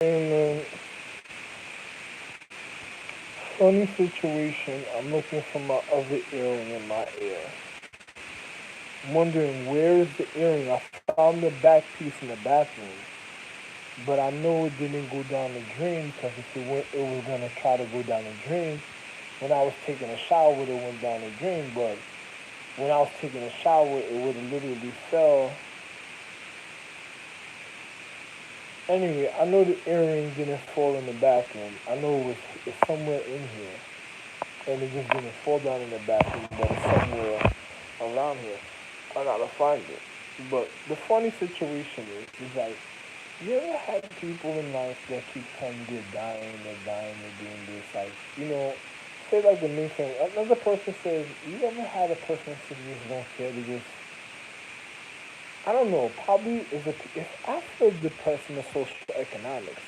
And funny situation, I'm looking for my other earring in my ear. I'm wondering where is the earring? I found the back piece in the bathroom, but I know it didn't go down the drain because if it went, it was gonna try to go down the drain. When I was taking a shower, it went down the drain. But when I was taking a shower, it would have literally fell. Anyway, I know the earring didn't fall in the bathroom. I know it's somewhere in here, and it just didn't fall down in the bathroom, but it's somewhere around here. I gotta find it. But the funny situation is like, you ever had people in life that keep telling you they're dying, they're doing this, like, say like the main thing. Another person says, you ever had a person that says you just don't care, they just, I don't know, probably is a, if I feel depressed in the social economics,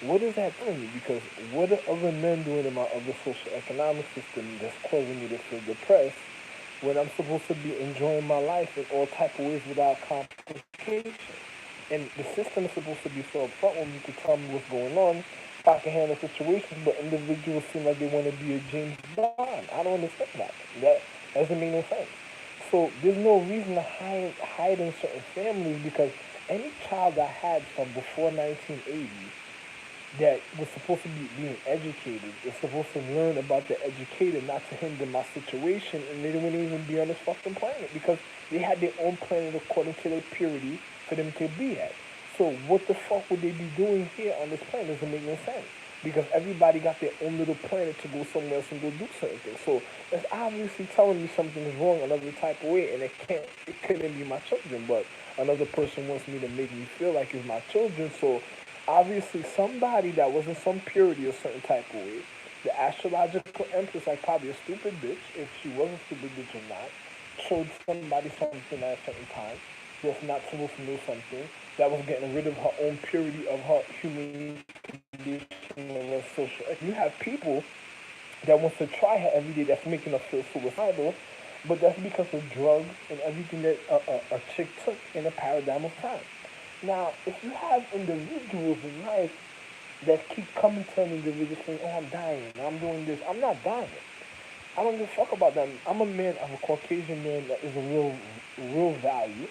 what is that telling me? Because what are other men doing in my other social economic system that's causing me to feel depressed when I'm supposed to be enjoying my life in all type of ways without complication? And the system is supposed to be so upfront with me to tell me what's going on so I can handle situations, but individuals seem like they want to be a James Bond. I don't understand that. That doesn't make no sense. So there's no reason to hide in certain families because any child I had from before 1980 that was supposed to be being educated is supposed to learn about the educated, not to hinder my situation, and they wouldn't even be on this fucking planet because they had their own planet according to their purity for them to be at. So what the fuck would they be doing here on this planet? Doesn't make no sense because everybody got their own little planet to go somewhere else and go do certain things. So that's obviously telling me something is wrong another type of way, and it couldn't be my children, but another person wants me to make me feel like it's my children. So obviously somebody that was in some purity a certain type of way. The astrological empress, like probably a stupid bitch, if she was a stupid bitch or not, showed somebody something at a certain time that's not supposed to know something, that was getting rid of her own purity of her human condition and her social. Like you have people that wants to try her every day that's making her feel suicidal, but that's because of drugs and everything that a chick took in a paradigm of time. Now, if you have individuals in life that keep coming to an individual saying, "Oh, I'm dying, I'm doing this," I'm not dying. I don't give a fuck about that. I'm a man, I'm a Caucasian man that is a real value,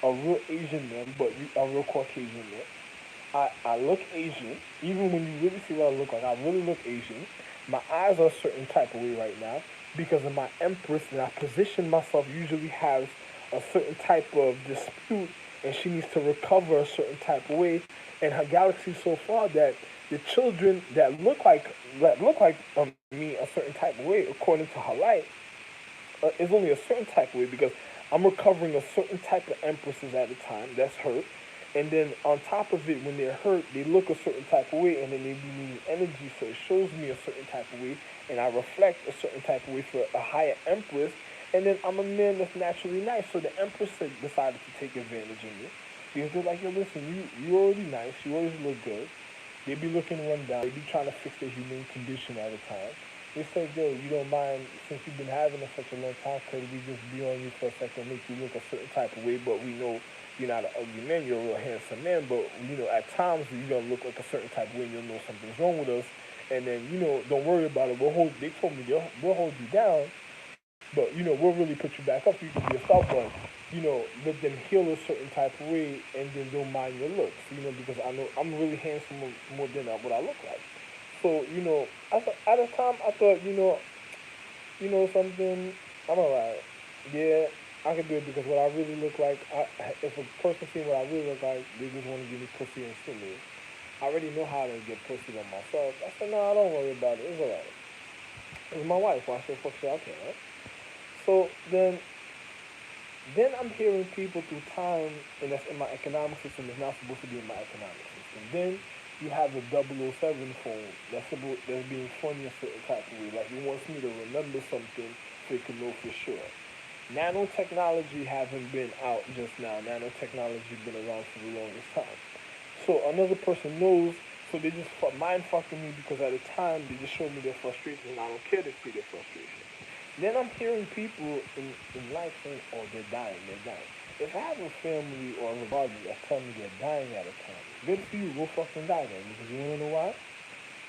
a real Asian man, but a real Caucasian man. I look Asian, even when you really see what I look like. I really look Asian. My eyes are a certain type of way right now because of my empress, and I position myself usually has a certain type of dispute, and she needs to recover a certain type of way. And her galaxy so far that the children that look like me a certain type of way according to her light is only a certain type of way because I'm recovering a certain type of empresses at a time. That's hurt. And then on top of it, when they're hurt, they look a certain type of way, and then they be needing energy, so it shows me a certain type of way, and I reflect a certain type of way for a higher empress. And then I'm a man that's naturally nice, so the empress decided to take advantage of me because they're like, yo, listen, you already nice, you always look good. They be looking run down. They be trying to fix their humane condition at a time. They say, yo, you don't mind since you've been having it such a long time, could we just be on you for a second, make you look a certain type of way, but we know you're not an ugly man, you're a real handsome man, but at times you're gonna look like a certain type of way and you'll know something's wrong with us. And then, don't worry about it. They told me we'll hold you down, but we'll really put you back up so you can be yourself, but let them heal a certain type of way and then don't mind your looks, because I know I'm really handsome more than what I look like. So, at the time I thought, something, I'm alright. Yeah, I can do it because what I really look like, if a person see what I really look like, they just want to give me pussy and sue me. I already know how to get pussy on myself. I said, no, don't worry about it. It's alright. It's my wife. Why should fuck shit? I can't, right? So then I'm hearing people through time, and that's in my economic system, is not supposed to be in my economic system. Then you have the 007 phone that's being funny a certain type of way. Like it wants me to remember something so it can know for sure. Nanotechnology hasn't been out just now. Nanotechnology has been around for the longest time. So another person knows, so they just mind fucking me because at the time they just showed me their frustration and I don't care to see their frustration. Then I'm hearing people in life saying, oh, they're dying. if I have a family or a body that's telling me they're dying at a time, good for you, go fucking die then. Because you wanna know why?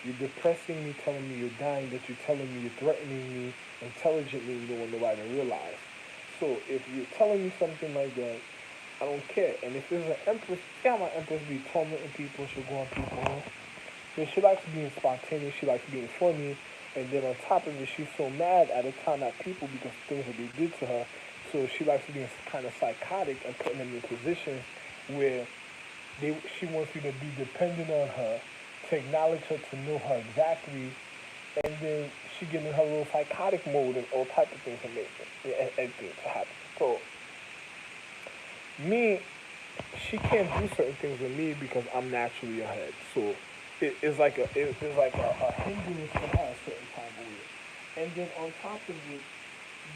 You're depressing me, telling me you're dying, that you're telling me you're threatening me intelligently, you don't want nobody to realize. So if you're telling me something like that, I don't care. And if there's an empress, see how my empress be tormenting people, she'll go on people. Yeah, she likes being spontaneous, she likes being funny, and then on top of it, she's so mad at the time at people because of things that they did to her. So she likes being kind of psychotic and putting them in positions where she wants you to be dependent on her, to acknowledge her, to know her exactly, and then she get in her little psychotic mode and all type of things to make it, and things to happen. So me, she can't do certain things with me because I'm naturally ahead. So it's like a hindrance for her a certain time of year. And then on top of it,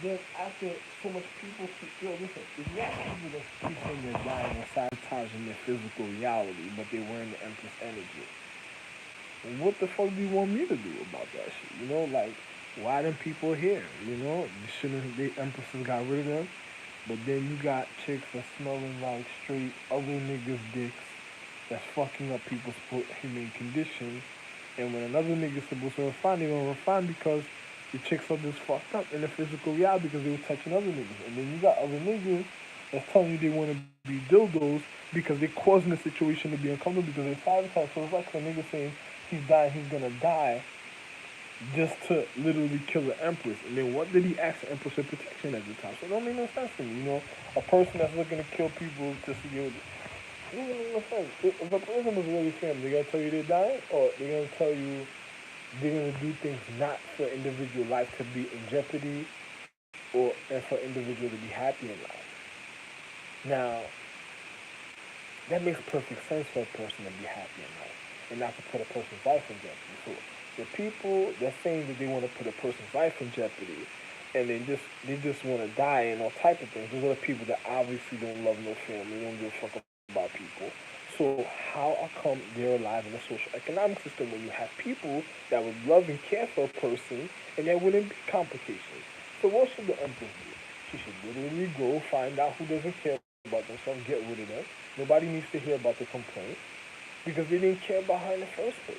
then after so much people keep listen, if you have people that keep saying they're dying and sabotaging their physical reality, but they wearing the Empress energy, what the fuck do you want me to do about that shit? You know, like why them people here? You know, shouldn't the Empresses got rid of them? But then you got chicks that smelling like straight other niggas' dicks that's fucking up people's humane condition. And when another nigga's supposed to refine, they don't refine because the chicks are just fucked up in the physical reality because they were touching other niggas. And then you got other niggas that's telling you they want to be dildos because they're causing the situation to be uncomfortable because they sabotage. So it's like a nigga saying he's dying, he's gonna die just to literally kill the Empress. And then what did he ask the Empress for protection at the time? So it don't make no sense to me. You know, a person that's looking to kill people to see you. It doesn't make no sense. If a person was really family, they gonna tell you they're dying, or they're gonna tell you they're gonna do things not for individual life to be in jeopardy, or and for individual to be happy in life. Now, that makes perfect sense for a person to be happy in life and not to put a person's life in jeopardy. So the people that's saying that they want to put a person's life in jeopardy and they just want to die and all type of things, those are the people that obviously don't love no family, don't give a fuck about people. So how come they're alive in a social economic system where you have people that would love and care for a person and there wouldn't be complications? So what should the Empress do? She should literally go find out who doesn't care about themselves, get rid of them. Nobody needs to hear about the complaint because they didn't care about her in the first place.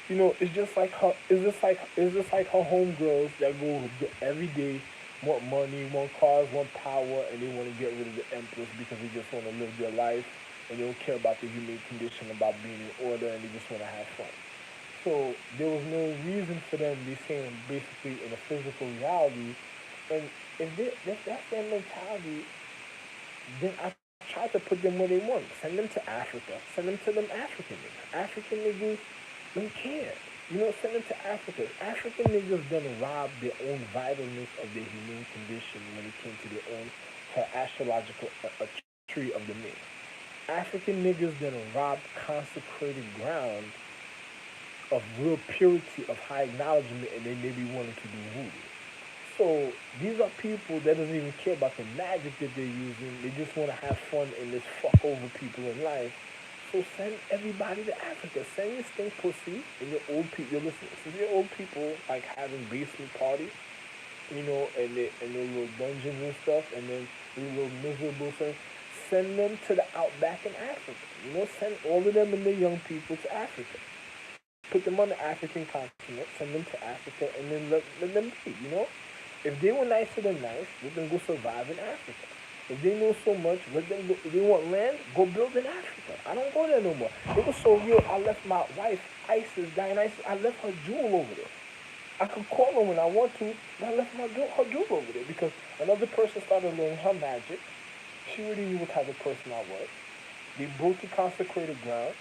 You know, it's just like her. It's just like her homegirls that go every day, want money, want cars, want power, and they want to get rid of the Empress because they just want to live their life and they don't care about the humane condition, about being in order, and they just want to have fun. So there was no reason for them to be saying basically in a physical reality. And if that's their mentality, then I tried to put them where they want. Send them to Africa. Send them to them African niggas. African niggas don't care. You know, send them to Africa. African niggas done robbed their own vitalness of their humane condition when it came to their own to astrological a tree of the mid. African niggas done robbed consecrated ground of real purity, of high acknowledgement, and they maybe wanted to do voodoo. So these are people that doesn't even care about the magic that they're using. They just want to have fun and just fuck over people in life. So send everybody to Africa. Send your stink pussy and your old people. You listen, since your old people like having basement parties, you know, and their little dungeons and stuff, and then these little miserable things. Send them to the outback in Africa. You know, send all of them and their young people to Africa. Put them on the African continent. Send them to Africa, and then let them be. You know, if they were nicer than nice, let them go survive in Africa. If they know so much, let them go. If they want land, go build in Africa. I don't go there no more. It was so real. I left my wife, Isis, Dionysus. I left her jewel over there. I could call her when I want to, but I left her jewel over there because another person started learning her magic. She already knew what type of person I was. They broke the consecrated ground.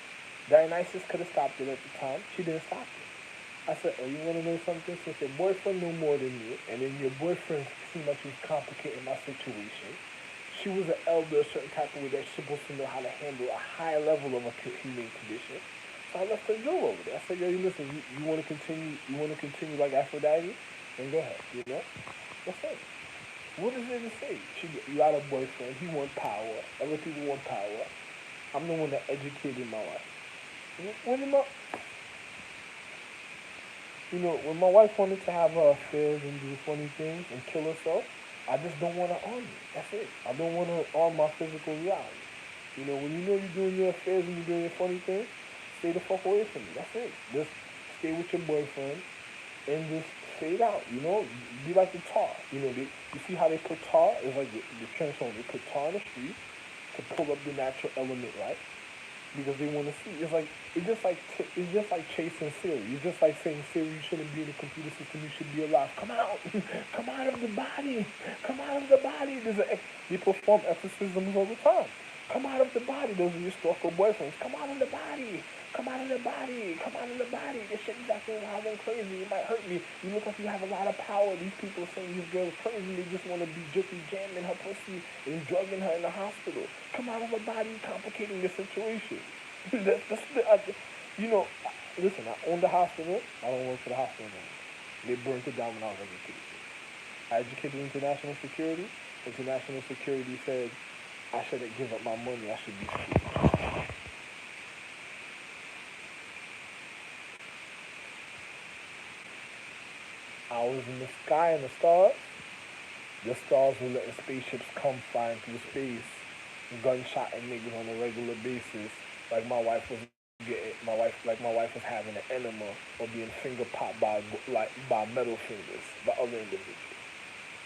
Dionysus could have stopped it at the time. She didn't stop it. I said, oh, you want to know something? Since your boyfriend knew more than you, and then your boyfriend seemed like he was complicating my situation, she was an elder, a certain type of way that she's supposed to know how to handle a high level of a humane condition. So I left her Joe over there. I said, yo, you listen, you want to continue like Aphrodite? Then go ahead, you know? That's it. What is there to say? You got a boyfriend, he want power, other people want power. I'm the one that educated my wife. When my, when my wife wanted to have her affairs and do funny things and kill herself, I just don't want to arm you. That's it. I don't want to arm my physical reality. When you know you're doing your affairs and you're doing your funny things, stay the fuck away from me. That's it. Just stay with your boyfriend and just fade out. Be like the tar. You see how they put tar? It's like the transform. They put tar in the street to pull up the natural element, right? Because they want to see. It's just like chasing Siri. It's just like saying Siri, you shouldn't be in the computer system. You should be alive. Come out, come out of the body, come out of the body. They perform exorcisms all the time. Come out of the body. Those are your stalker boyfriends. Come out of the body. Come out of the body. Come out of the body. This shit is acting wild and crazy. It might hurt me. You look like you have a lot of power. These people are saying these girls crazy. They just want to be jiffy jamming her pussy and drugging her in the hospital. Come out of her body, complicating the situation. that's Listen, I own the hospital. I don't work for the hospital anymore. They burnt it down when I was educated. I educated international security. International security said I shouldn't give up my money. I should be free. I was in the sky and the stars. The stars were letting spaceships come flying through space, gunshotting niggas on a regular basis. Like my wife was having an enema or being finger popped by metal fingers by other individuals.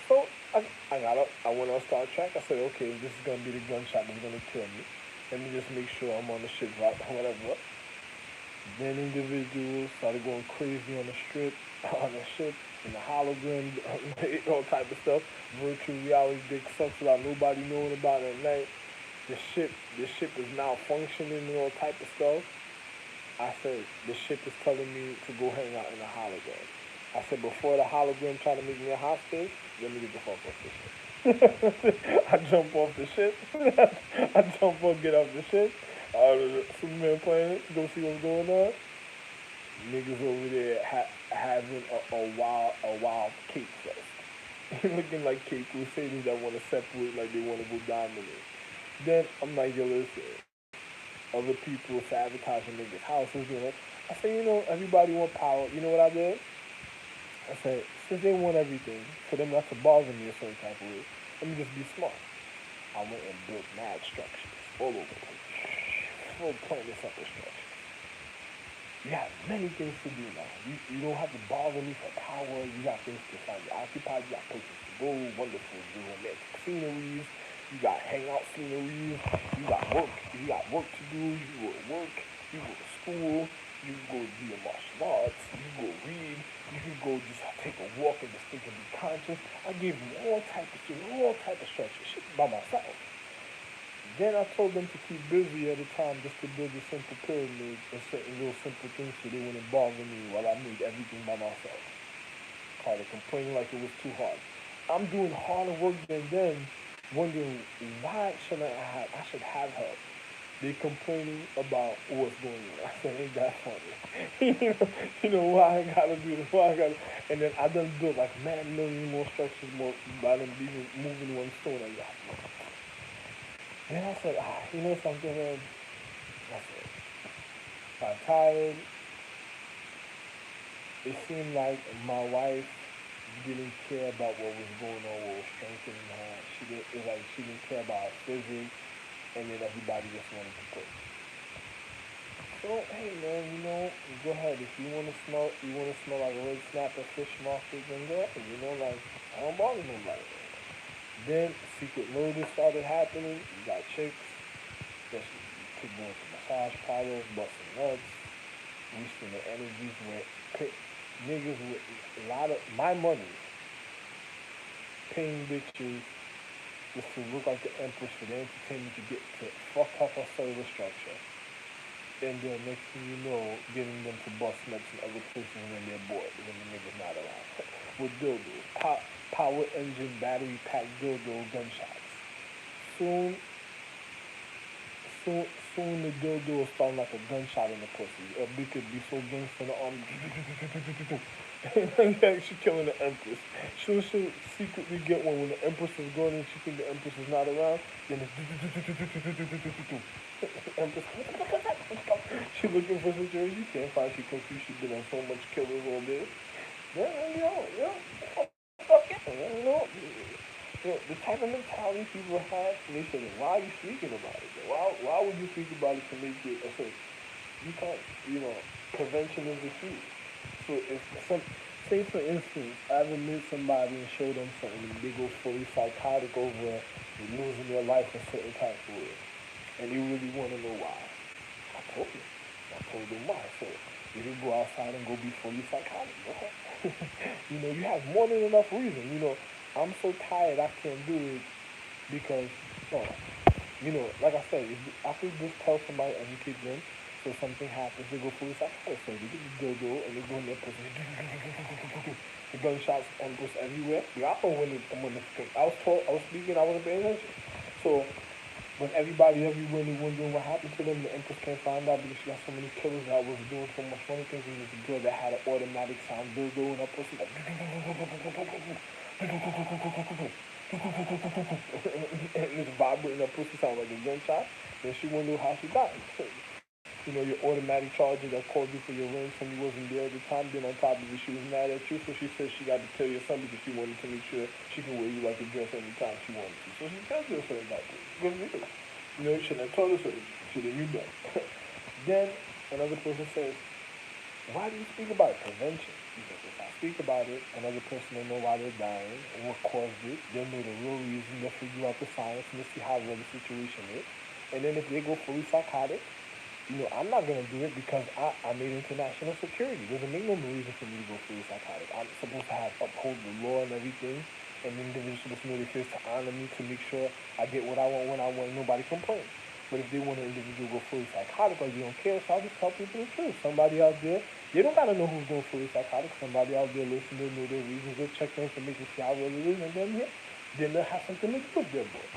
So I got up. I went on Star Trek. I said, okay, this is gonna be the gunshot that's gonna kill me. Let me just make sure I'm on the ship right, whatever. Then individuals started going crazy on the strip, on the ship, in the hologram, all type of stuff. Virtual reality dick sucks without nobody knowing about it at night. The ship is now functioning and all type of stuff. I said, the ship is telling me to go hang out in the hologram. I said, before the hologram try to make me a hostage, let me get the fuck off this ship. I jump off the ship. I jump off, get off the ship. Superman planet, go see what's going on. Niggas over there having a wild cake fest. Looking like cake crusaders that want to separate like they want to go dominate. Then I'm like, yo, listen, other people sabotaging niggas' houses, I say, everybody want power. You know what I did? I said, since they want everything, for them not to bother me a certain type of way, let me just be smart. I went and built mad structures all over the place. Full planet something structures. You have many things to do now. You don't have to bother me for power. You got things to find you occupied. You got places to go, wonderful, romantic sceneries. You got hangout sceneries. You got work. You got work to do. You go to work. You go to school. You can go do your martial arts. You can go read. You can go just take a walk and just think and be conscious. I gave you all type of shit, all type of structure, shit by myself. Then I told them to keep busy at a time just to build a simple pyramid and certain little simple things so they wouldn't bother me while I made everything by myself. Kind of complaining like it was too hard. I'm doing harder work than them, wondering why I should have help. They complaining about what's going on. I said, ain't that funny? Why I gotta do this? Why I gotta? And then I done built like man million more structures more by them even moving one stone. I got. Then I said, you know something, man? I said, I'm tired. It seemed like my wife didn't care about what was going on, what was strengthening her. She didn't care about physics, and then everybody just wanted to put. So hey man, go ahead. If you want to smell like a red snapper fish market, then go ahead. Like I don't bother nobody. Then secret murders started happening. You got chicks, especially people going to massage parlors, busting nuts, boosting their energies with niggas with a lot of my money, paying bitches just to look like the empress for the entertainment to get to fuck up her cellular structure. And then next thing you know, getting them to bust nuts in other places when they're bored, when the nigga's not around. With dildos. Power engine, battery pack dildo gunshots. Soon, soon the dildo will sound like a gunshot in the pussy. A bitch could be so gangster in the arm. She killing the empress. She'll secretly get one when the empress is gone and she think the empress is not around. Then it's empress. She looking for some jersey. She can't find. She confused. She been on so much killers all day. Yeah, fuck it. The type of mentality people have, and they say, why are you speaking about it? Why would you speak about it to make it a certain? You can't, prevention is the key. So if some, say for instance, I ever met somebody and showed them something, and they go fully psychotic over losing their life in certain type of way, and you really want to know why. I told them. I told them why. So you can go outside and go be fully psychotic. Go ahead. You have more than enough reason. I'm so tired I can't do it because, no, like I said, if I could just tell somebody, educate them, so something happens, they go fully psychotic. So they get the dildo and they go in there, pussy, the gunshots and just everywhere. I know I was speaking, I wasn't paying attention. So when everybody everywhere they wondering what happened to them, the Empress can't find out because she got so many killers that was doing so much funny things. It was a girl that had an automatic sound dildo in her pussy, like, and this vibrating her pussy sound like a gunshot. Then she wondered how she died. Your automatic charger that called you for your ring when you wasn't there at the time. Then on top of it, she was mad at you, so she said she got to tell your son because she wanted to make sure she can wear you like a dress anytime she wanted to. So she tells you a certain type of good reason. You shouldn't have told her certain. Should have knew better. Then another person says, why do you speak about it? Prevention. Because if I speak about it, another person will know why they're dying and what caused it. They'll know the real reason. They'll figure out the science and they'll see how real the situation is. And then if they go fully psychotic, I'm not going to do it because I made international security. Doesn't make no reason for me to go fully psychotic. I'm supposed to have uphold the law and everything. And the individual supposed to know their face to honor me to make sure I get what I want when I want. Nobody complains. But if they want an individual go fully psychotic, like they don't care, so I'll just tell people the truth. Somebody out there, they don't gotta know who's going fully psychotic. Somebody out there listening, know their reasons, they'll check the information, see how real it is, and then they'll have something to do with their boy.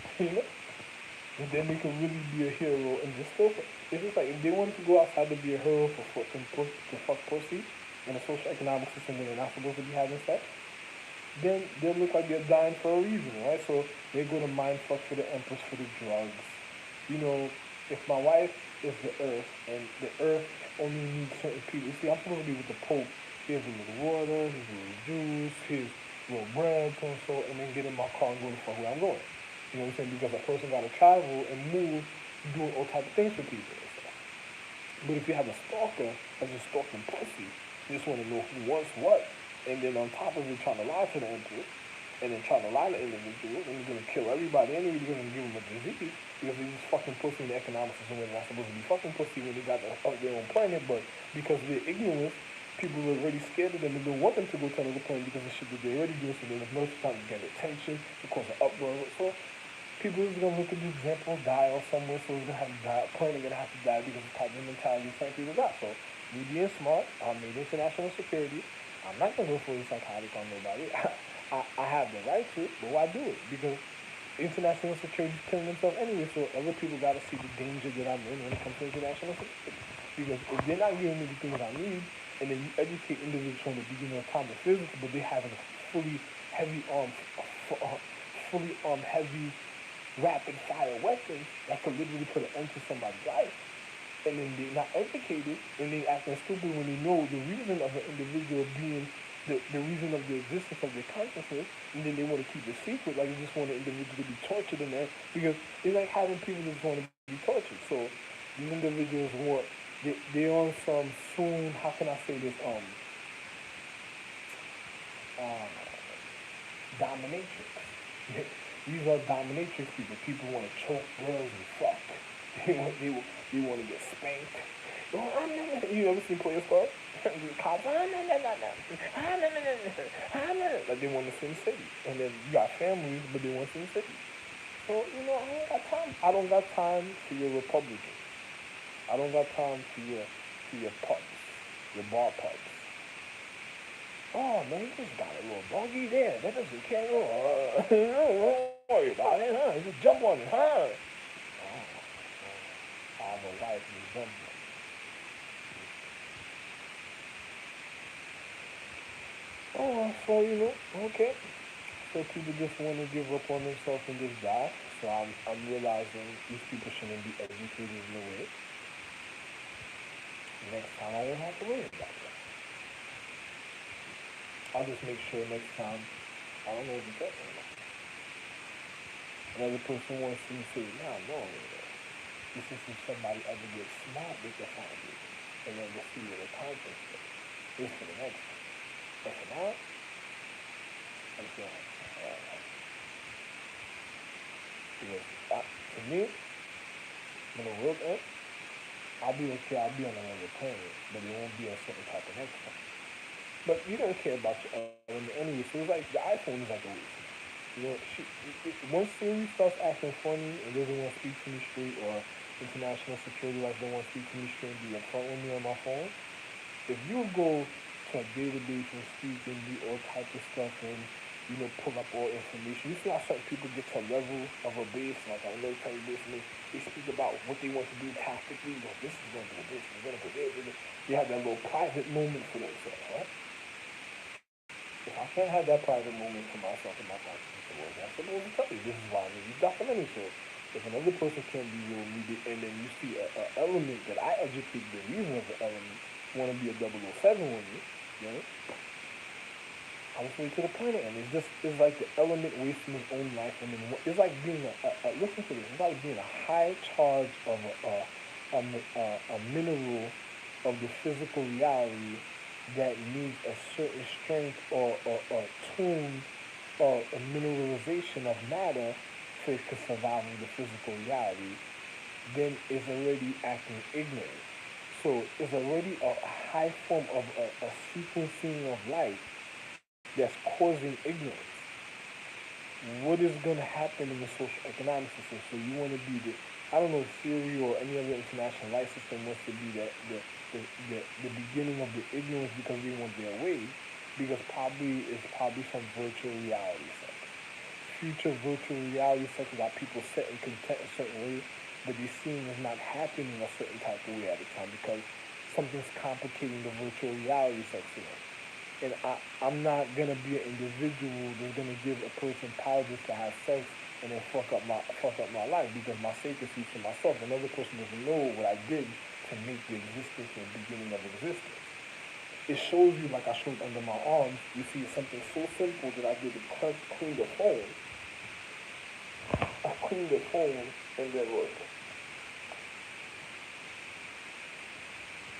And then they can really be a hero and just still. It's just like if they wanted to go outside to be a hero for fucking to fuck pussy in a social economic system where they're not supposed to be having sex, then they look like they're dying for a reason, right? So they go to mind fuck for the Empress for the drugs. If my wife is the earth and the earth only needs certain people. See, I'm supposed to be with the Pope. Here's a little water, here's a little juice, here's a little bread, so and so, and then get in my car and go to fuck where I'm going. You know what I'm saying? Because a person got to travel and move, doing all type of things for people and stuff. But if you have a stalker that's just stalking pussy, you just want to know who wants what, and then on top of it trying to lie to the emperor, and then trying to lie to individuals, and you're going to kill everybody anyway, you're going to give them a disease, because they're just fucking pussy in the economic system where they're not supposed to be fucking pussy when they got their own planet, but because of their ignorance, people are already scared of them and don't want them to go to another planet because of shit that they're already doing, so then the most time to get attention, to cause an uproar. So people is gonna look at the example, die or somewhere, so it's gonna have to die. A plane gonna have to die because of the type of mentality some people got. So me being smart, I made international security. I'm not gonna go fully psychotic on nobody. I have the right to, but why do it? Because international security is killing themselves anyway. So other people gotta see the danger that I'm in when it comes to international security. Because if they're not giving me the things I need, and then you educate individuals from the beginning of time of physics, but they have a fully heavy fully heavy rapid fire weapons that could literally put an end to somebody's life. And then they're not educated and they acting stupid when they know the reason of an individual being the reason of the existence of their consciousness, and then they want to keep it secret, like they just want an individual to be tortured in there because it's like having people that just want to be tortured. So these individuals want they're on some soon, how can I say this, uh dominatrix. These are dominatrix people. People want to choke girls and fuck. They want to get spanked. No. You ever seen Players Club? The cops, no. Like they want to Sin City. And then you got families, but they want Sin City. So, I don't got time. I don't got time for your Republicans. I don't got time for your pups, your bar pups. Oh, man, he just got a little doggy there. That doesn't care. Don't worry about it, huh? Just jump on it, huh? I have a wife who's jump on it. Oh, so, okay. So people just want to give up on themselves and just die. So I'm realizing these people shouldn't be educated in a way. Next time I won't have to worry about it. I'll just make sure next time I don't know if you get it. Another person wants to say, nah, no, this is if somebody ever gets smart, they can find it. And then we'll see where the content is. This for the next one. But for now, I'm saying, because to me, when the world ends, I'll be okay, I'll be on another planet, but it won't be a certain type of next one. But you don't care about your element anyway, so it's like the iPhone is like a waste. You know, once Siri starts acting funny and doesn't want to speak to me straight, or international security like don't want to speak to me straight and be upfront with me on my phone, if you go to a database and speak and do all type of stuff and pull up all information, you see how certain people get to a level of a base, like a military base, and they speak about what they want to do tactically. Well, this is going to go this, is going to go there. They have that little private moment for themselves, right? If I can't have that private moment for myself and my conscience, I'm supposed to tell you this is why I need these documentaries. So if another person can't be real, and then you see a element that I educate the reason of the element want to be a 007 with me, you know, I was way to the planet, and it's like the element wasting his own life, and then it's like being listen to this, it's like being a high charge of a mineral of the physical reality that needs a certain strength or tune or a mineralization of matter for it to survive in the physical reality, then it's already acting ignorant. So it's already a high form of a sequencing of life that's causing ignorance. What is going to happen in the social economic system? So you want to be I don't know if Syria or any other international life system wants to be the beginning of the ignorance because they want their way, because it's probably some virtual reality sex. Future virtual reality sex got people set in content a certain way, but they're seeing it's not happening a certain type of way at a time because something's complicating the virtual reality sex to them. And I'm not gonna be an individual that's gonna give a person power just to have sex and then fuck up my life because my sacredcy for myself. Another person doesn't know what I did to make the existence and beginning of existence. It shows you, like I showed under my arms, you see something so simple that I did to clean the phone. I cleaned the phone and then look.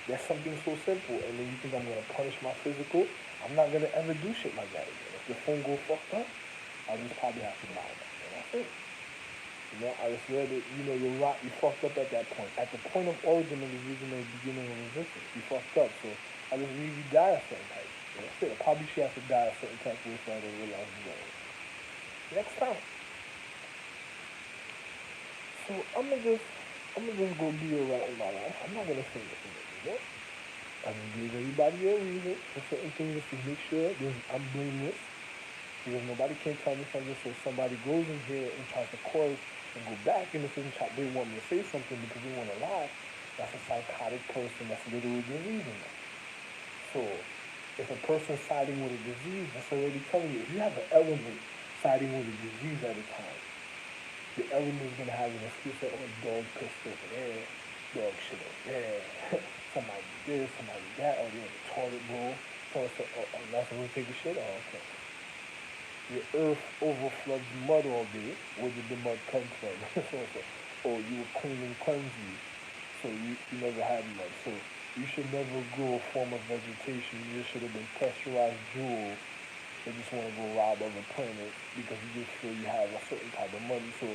That's something so simple, and then you think I'm gonna punish my physical? I'm not gonna ever do shit like that again. If the phone go fucked up, I'll just probably have to buy it. And that's it. I just read it. You fucked up at that point. At the point of origin of the reason of the beginning of existence, you fucked up. So I just read you die a certain type. That's it. Probably she has to die a certain type of way for her to realize it's going. Next time. So I'm gonna just go be alright in my life. I'm not gonna say nothing. I just give everybody a reason for certain things just to make sure that I'm blameless. Because nobody can tell me something. So if somebody goes in here and tries to cause and go back in the system, they want me to say something because they want to lie. That's a psychotic person. That's literally diseasing them. So if a person's siding with a disease, that's already telling you. If you have an element siding with a disease at a time, the element is going to have an excuse that, oh, dog pissed over there, dog shit over there, somebody this, somebody that, or they're in the toilet bowl. So, oh, that's where we take a shit? Oh, okay. Your earth overfloods mud all day. Where did the mud come from? Oh, you were clean and clumsy, so you never had mud. So you should never grow a form of vegetation. You should have been pressurized jewel. They just want to go rob other planets because you just feel you have a certain type of money. So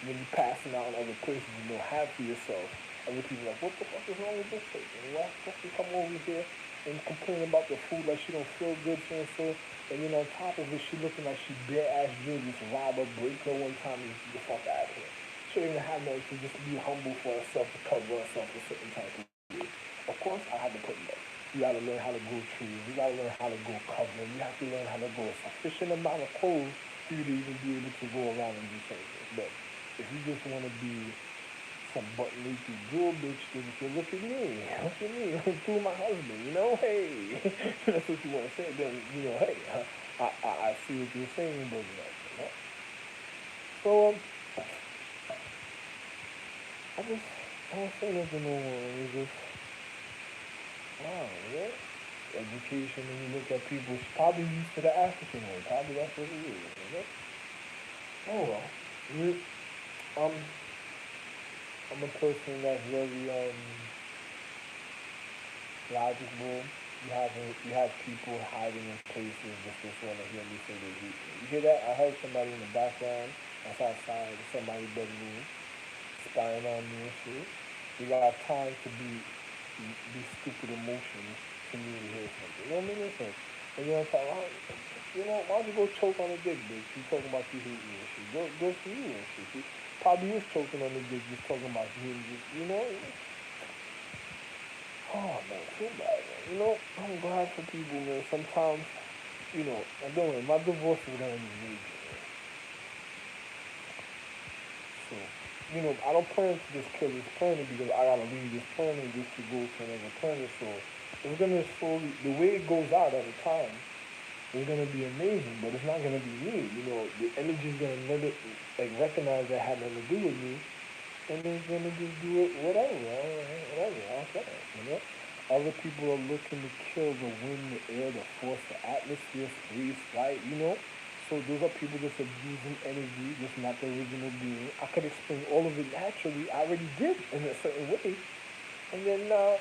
when you're passing out in other places you don't have for yourself, other people are like, what the fuck is wrong with this person? Why the fuck you come over here and complain about the food like she don't feel good, so and so? And then on top of it, she looking like she bare ass Jill, just rob her, break her one time, and just get the fuck out of here. She don't even have nothing to just be humble for herself to cover herself a certain type of way. Of course, I had to put it up. You gotta learn how to grow trees. You gotta learn how to grow cover. You have to learn how to grow a sufficient amount of clothes for you to even be able to go around and do something. But if you just want to be some butt naked jewel bitch, then if you look at me, through my husband, hey, that's what you want to say. Then hey, I see what you're saying, but So I don't say nothing no more. It's just wow, yeah. Education, and you look at people, she's probably used to the African way. Probably that's what it is. Oh well. I'm I'm a person that's very logical. You have people hiding in places just want to hear me say they hate me. You hear that? I heard somebody in the background. That's outside. Somebody bedroom spying on me and shit. You got time to be stupid emotions to me to hear something. You know what I mean? Listen. And you're like, why don't you go choke on a dick, bitch? You talking about you hate me and shit. Go for you and shit. He probably is choking on the dick, just talking about you. You know? Oh man, too bad, man. I'm glad for people, man. Sometimes, I'm doing my divorce is gonna be major, man. So, I don't plan to just kill this planet because I gotta leave this planet just to go to another planet. So it's gonna slowly the way it goes out at a time is gonna be amazing, but it's not gonna be me. The energy's gonna never recognize that had nothing to do with me, and it's gonna just do it whatever, whatever. I don't care, Other people are looking to kill the wind, the air, the force, the atmosphere, space, light. So those are people just abusing energy, just not the original being. I could explain all of it naturally. I already did in a certain way. And then oh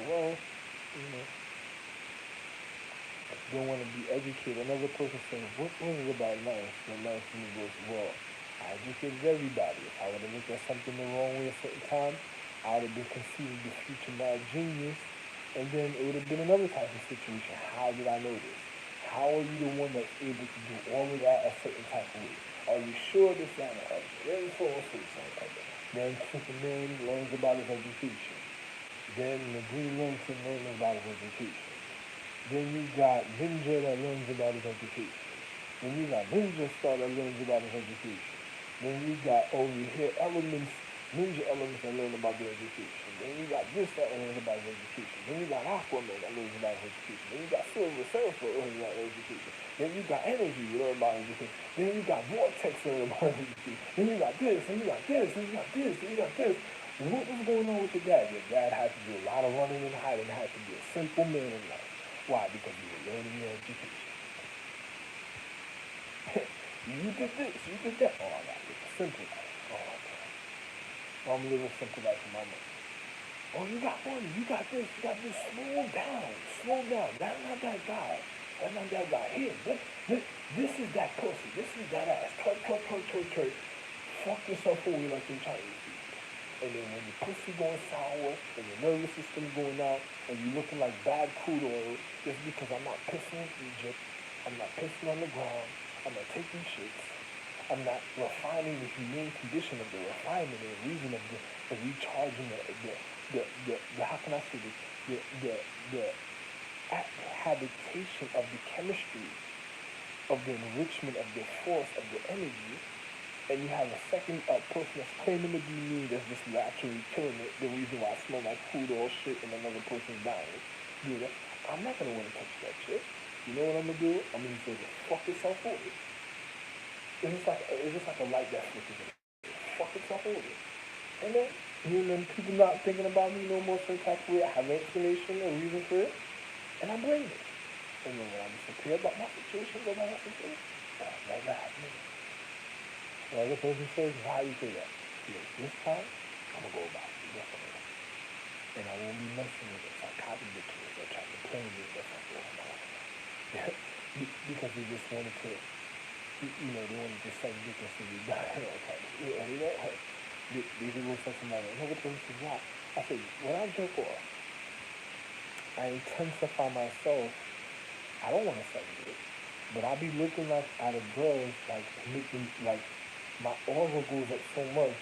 well, you know, don't want to be educated. Another person saying, what was it about nice? The nice goes, well, I educated everybody. If I would have looked at something the wrong way at a certain time, I would have been conceived the future mad genius. And then it would have been another type of situation. How did I know this? How are you the one that's able to do all of that a certain type of way? Are you sure this, that, and the other? Then so on, so on. Then Superman learns about his education. Then the Green Lantern learns about his education. Then you got Ninja that learns about his education. Then you got Ninja Star that learns about his education. Then you got over here elements, ninja elements that learn about their education. Then you got this that learns about his education. Then you got Aquaman that learns about his education. Then you got Silver Surfer that learns about his education. Then you got Energy that learns about his education. Then you got Vortex that learns about his education. Then you got this, and you got this, and you got this, and you got this. What was going on with your dad? Your dad had to do a lot of running and hiding, had to be a simple man in life. Why? Because you were learning your education. You did this, you did that. Oh, I got to live a simple life. Oh, okay. Well, I'm living a simple life for my mom. Oh, you got money, you got this, you got this. Slow down, slow down. That's not that guy. That's not that guy. Here, this is that pussy. This is that ass. Twerk. Fuck yourself away like them Chinese people. And then when your pussy going sour and your nervous system going out and you looking like bad crude oil, just because I'm not pissing in Egypt, I'm not pissing on the ground, I'm not taking shits, I'm not refining the humane condition of the refinement and the reason of the recharging the how can I say this, the habitation of the chemistry of the enrichment of the force of the energy, and you have a second person that's claiming to be me that's just naturally killing it, the reason why I smell like food or shit and another person's dying, I'm not gonna want to touch that shit. You know what I'm gonna do? I'm gonna say, fuck yourself over it. It's just like a light that flickers in. Fuck yourself over it. And then people not thinking about me no more some type of way. I have an explanation, a reason for it, and I blame it. And then when I disappear about my situation, go about my situation, that's never happening. The other person says, why you say that? Because this time, I'm going to go about it differently. And I won't be messing with it, psychotic bitches or trying to play with it. Because they just wanted to, they wanted to suck dick and see me die. They will suck somebody. Another person says, why? I said, when I jerk off, I intensify myself. I don't want to suck dick. But I be looking like at a girl's, making, my aura goes up so much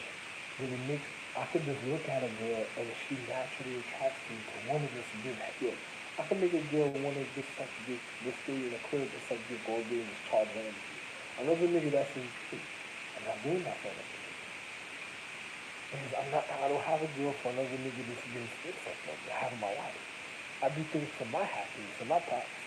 that it makes, I could just look at a girl and she naturally attracts me to want to just do that. Yo, I could make a girl want to just suck dick, just stay in a crib and suck dick all day and just charge her energy. Another nigga that's in shit. I'm not doing that for another nigga. Because I don't have a girl for another nigga that's getting sticks up on me. I have my life. I do things for my happiness and my privacy.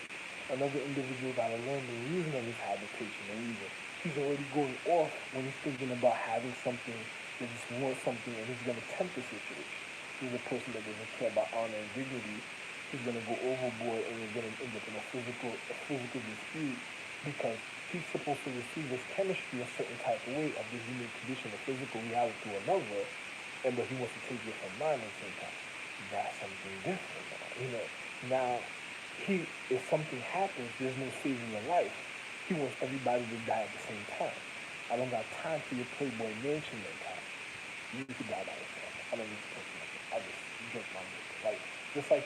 Another individual got to learn the reason of his habitation, the reason. He's already going off when he's thinking about having something, that just wants something, and he's going to tempt the situation. He's a person that doesn't care about honor and dignity. He's going to go overboard, and he's going to end up in a physical dispute because he's supposed to receive his chemistry a certain type of way of the human condition, the physical reality to another, and but he wants to take it from mine at the same time. That's something different now. Now if something happens, there's no saving your life. He wants everybody to die at the same time. I don't got time for your Playboy Mansion mentality. You could die by yourself. I don't need to touch nothing. I just drink my milk. Just like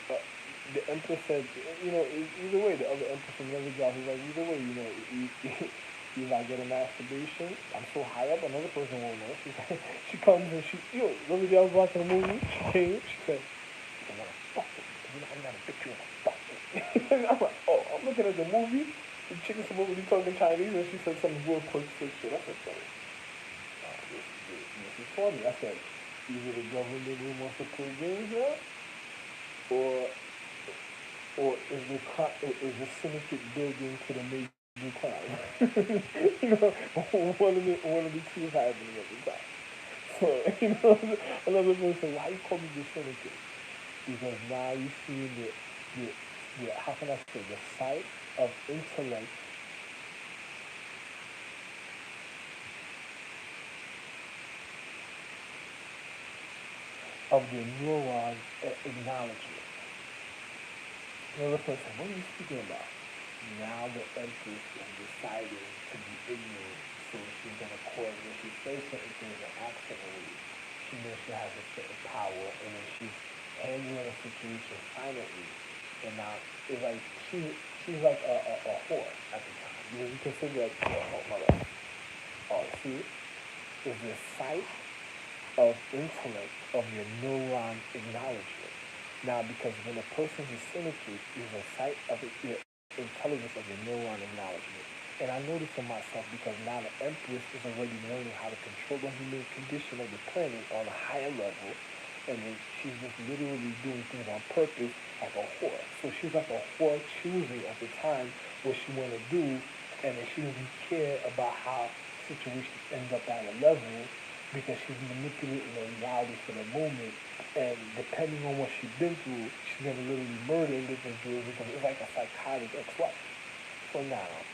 uh, the empress said, either way, the other empress from another job, he's like, either way, if I get a masturbation, I'm so high up, another person won't know. She comes and the other day I was watching a movie, she came, she said, I want to fuck with you. I'm not a bitch, you want to fuck with me. I'm like, oh, I'm looking at the movie, the chicken supposed to be talking Chinese, and she said some real quick slick shit. I said, this is funny. I said, either the government really wants to play games now, or is the syndicate building to the major crime? One of the two is happening at the time. So, another person, why you call me the syndicate? Because now you see how can I say, the sight of intellect of the neuron acknowledgement. Another person, what are you speaking about? Now the empress is deciding to be ignorant, so she's going to cause when she says certain things and acts certain ways. She knows she has a certain power, and then she's handling a situation silently. And now it's like she's like a whore at the time. You consider like, oh my God. Oh, see, is the sight of intellect of your neuron acknowledgement. Now, because when a person is cynical, is a sight of your intelligence of your neuron acknowledgement. And I notice for myself because now the empress is already learning how to control the human condition of the planet on a higher level, and then she's just literally doing things on purpose like a whore. So she's like a whore choosing at the time what she want to do, and then she doesn't care about how situations end up at a level because she's manipulating the reality for the moment. And depending on what she's been through, she's gonna literally murder individuals because it's like a psychotic ex-wife. So now,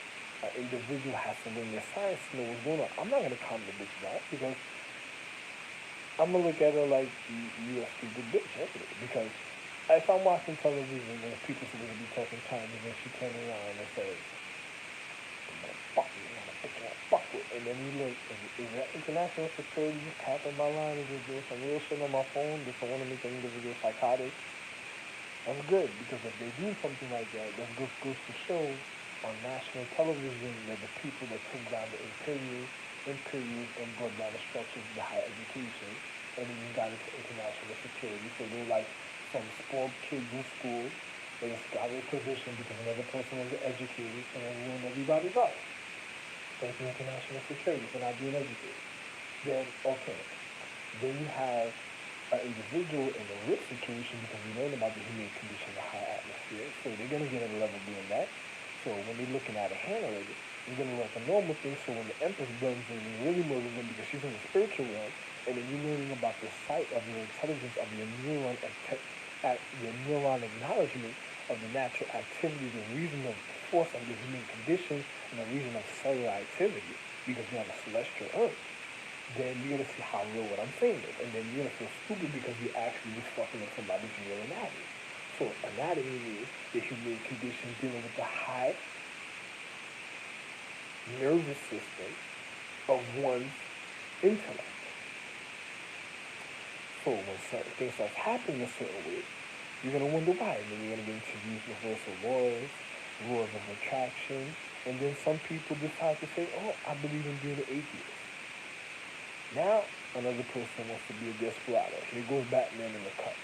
an individual has to learn the science to know what's going on. I'm not gonna calm the bitch down because I'm gonna look at her like you a stupid bitch anyway. Because if I'm watching television and people supposed to be talking Chinese and she turns around and says, fuck you, I'm gonna pick you up, fuck it. And then you look, is that international security just tapping my line? Is it doing some real shit on my phone? Does I want to make an individual psychotic? That's good, because if they do something like that, that goes to show on national television that the people that took down the imperials and brought down the structures of the higher education, and even got into international security. So they're like some spoiled kids in school. They just got a position because another person was educated and then ruined everybody's life. Thank you, international security, for not being educated. Then, okay, then you have an individual in a risk situation because we learn about the human condition, the high atmosphere. So they're going to get at a level doing that. So when they're looking at it, handling it, it's going to look like a normal thing. So when the empress blends in and really murders them because she's in the spiritual realm, and then you're learning about the sight of your intelligence, of your neuron acknowledgement of the natural activity, the reason of the force of the human condition, and the reason of cellular activity, because you're on a celestial earth, then you're gonna see how real what I'm saying is. And then you're gonna feel stupid because you're actually just fucking up somebody's real anatomy. So anatomy means the human condition dealing with the high nervous system of one's intellect. So when certain things start happening a certain way, you're gonna wonder why. And then you're gonna get introduced to universal laws of attraction, and then some people decide to say, oh, I believe in being an atheist. Now, another person wants to be a desperado. Here goes Batman in the cut.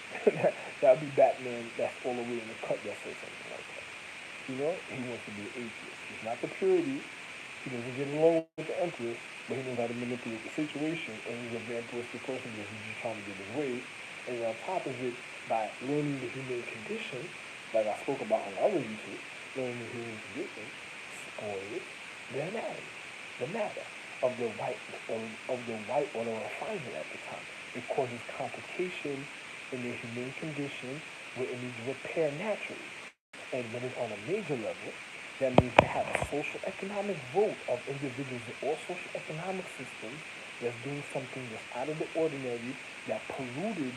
That'll be Batman that's all the way in the cut that says something like that. He wants to be an atheist. He's not the purity. He doesn't get along with the Empress, but he knows how to manipulate the situation, and he's a vampiristic person because he's just trying to get his way. And on top of it, by learning the human condition, like I spoke about on the other YouTube, learning the human condition spoils the anatomy, the matter of the white or the refinement at the time. It causes complication in the human condition where it needs repair naturally. And when it's on a major level, That means they have a social economic vote of individuals in all social economic systems that's doing something that's out of the ordinary, that polluted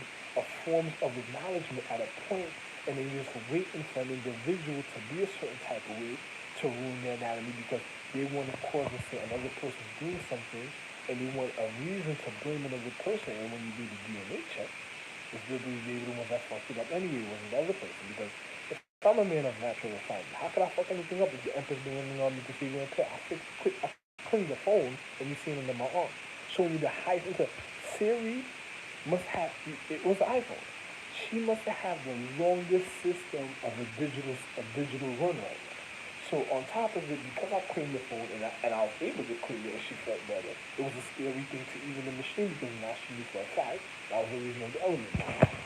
forms of acknowledgement at a point, and they just waiting for an individual to be a certain type of way to ruin their anatomy because they want to cause us say another person's doing something, and they want a reason to blame another person. And when you do the DNA check, it's literally they were the ones that fucked it up anyway. It wasn't the other person because if I'm a man of natural refinement, how could I fuck anything up if the empress been running on me to see me repair? I cleaned the phone and you seen it under my arm, showing you the highest into Siri must have it was an iPhone. She must have the longest system of a digital run right now. So on top of it, because I cleaned the phone and I was able to clean it and she felt better, it was a scary thing to even the machine because now she knew for a fact that was the reason of the element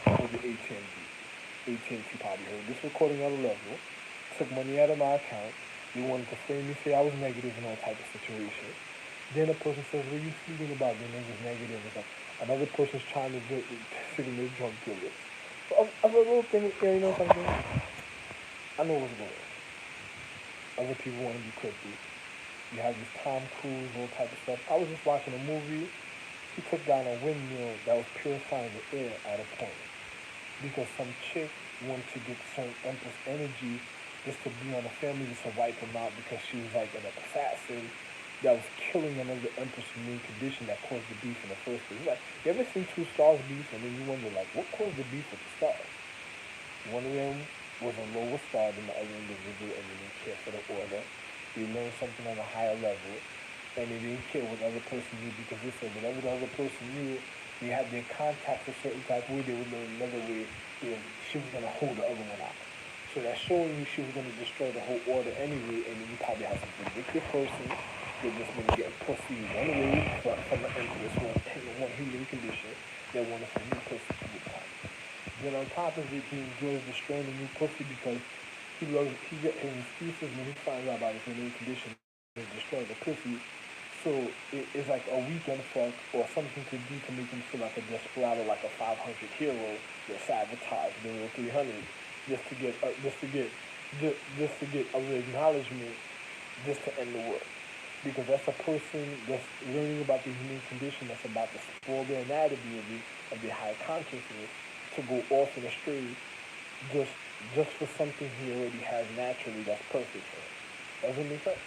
for the AT&T. AT&T probably heard this recording on a level, took money out of my account. They wanted to frame me, say I was negative in all type of situations. Then a person says, what are you speaking about? The name is negative. It's like another person's trying to sit in their drug dealers. So other little things, yeah, you know something? I know what's going on. Other people want to be cryptic. You have this Tom Cruise, all type of stuff. I was just watching a movie. He took down a windmill that was purifying the air at a point because some chick wanted to get some Empress energy just to be on the family, just to wipe him out because she was like an assassin that was killing another Empress immune condition that caused the beef in the first place. Like, you ever seen two stars beef and then you wonder, like, what caused the beef with the stars? One of them was a lower star than the other individual and they didn't care for the order. They learned something on a higher level and they didn't care what the other person knew because they said whatever the other person knew, they had their contacts a certain type of way, they would learn another way. She was going to hold the other one out. So that's showing you she was going to destroy the whole order anyway, and then you probably have some vindictive person that just been getting pussy one way from the empress, one human condition that wanted some new pussy all the time. Then on top of it, he enjoys destroying the new pussy because he get his excuses when he finds out about his new condition is destroying the pussy. So it's like a weekend fuck or something to do to make him feel like a desperado, like a 500 hero that sabotaged the real 300 just to get just to get other acknowledgement, just to end the world. Because that's a person that's learning about the human condition that's about to spoil their anatomy of their high consciousness to go off and astray just just for something he already has naturally that's perfect for him. Doesn't make sense?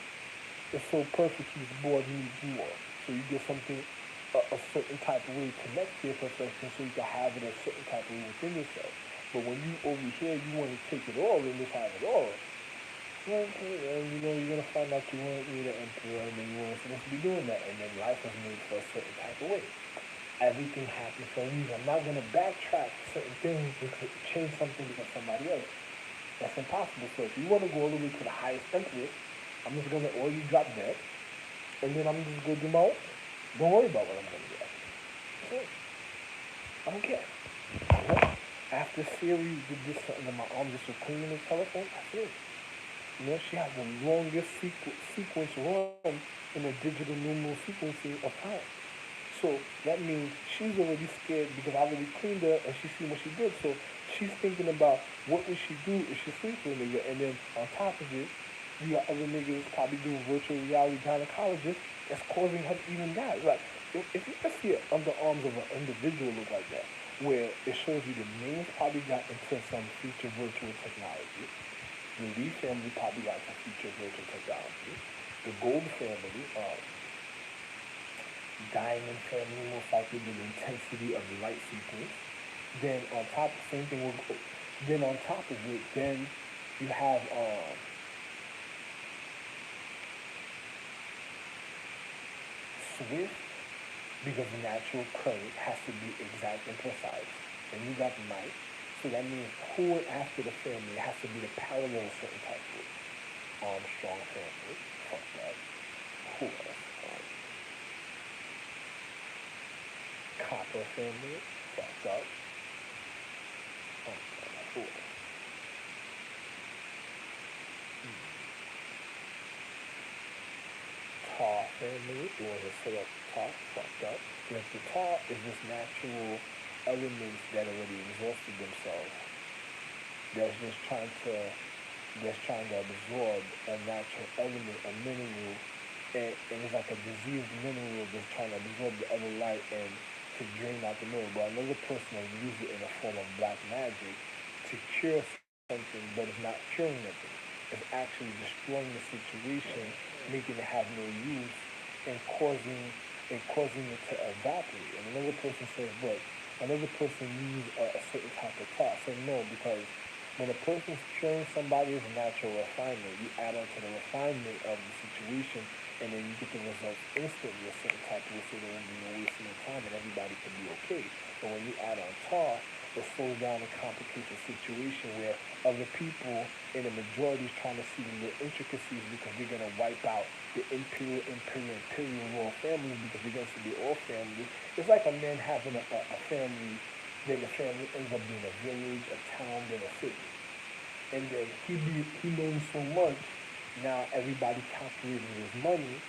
It's so perfect he's bored, he needs more. So you get something a certain type of way connect to your perfection so you can have it a certain type of way within yourself. But when you over here you want to take it all and just have it all, well, you know, you're gonna find out you weren't really the emperor and then you weren't supposed to be doing that and then life was made for a certain type of way. Everything happens for a reason. I'm not gonna backtrack certain things to change something because somebody else. That's impossible. So if you want to go all the way to the highest template, I'm just gonna let all you drop dead, and then I'm just gonna do my own. Don't worry about what I'm gonna do. That's it. I don't care. After Siri did this something and my arm just was cleaning the telephone, that's it. You know, she has the longest sequence run in the digital numeral sequencing of time. So that means she's already scared because I already cleaned her and she seen what she did. So she's thinking about what would she do if she sleeps with a nigga. And then on top of it, you got other niggas probably doing virtual reality gynecologists that's causing her to even die. Like, if you can see it underarms of an individual look like that, where it shows you the names probably got into some future virtual technology. The Lee family probably got some future virtual technology. The Gold family, Diamond family, most likely the intensity of the light sequence. Then on top, same thing with gold. Then on top of it, then you have Swift because the natural current has to be exact and precise. And you got the night. So that means who went after the family has to be the parallel certain type of Armstrong family. Fuck that. Who else? Copper family. Fucked up. Who else? Tar family. It was a select tar. Fucked up. Because the tar is this natural elements that already exhausted themselves. That's just trying to that's trying to absorb a natural element, a mineral, and it's like a diseased mineral that's trying to absorb the other light and to drain out the mineral. But another person will use it in a form of black magic to cure something, but it's not curing nothing. It's actually destroying the situation, making it have no use, and causing it to evaporate. And another person says, but another person needs a certain type of thought. So no, because when a person's curing somebody's natural refinement, you add on to the refinement of the situation, and then you get the results instantly, a certain type of way, so there won't be no wasting of time, and everybody can be okay. But when you add on tar, it slows down and complicates the situation where other people in the majority is trying to see the little intricacies because they're going to wipe out the imperial royal family because they're going to be all family. It's like a man having a family, then the family ends up being a village, a town, then a city. And then he knows so much. Now everybody calculating his money.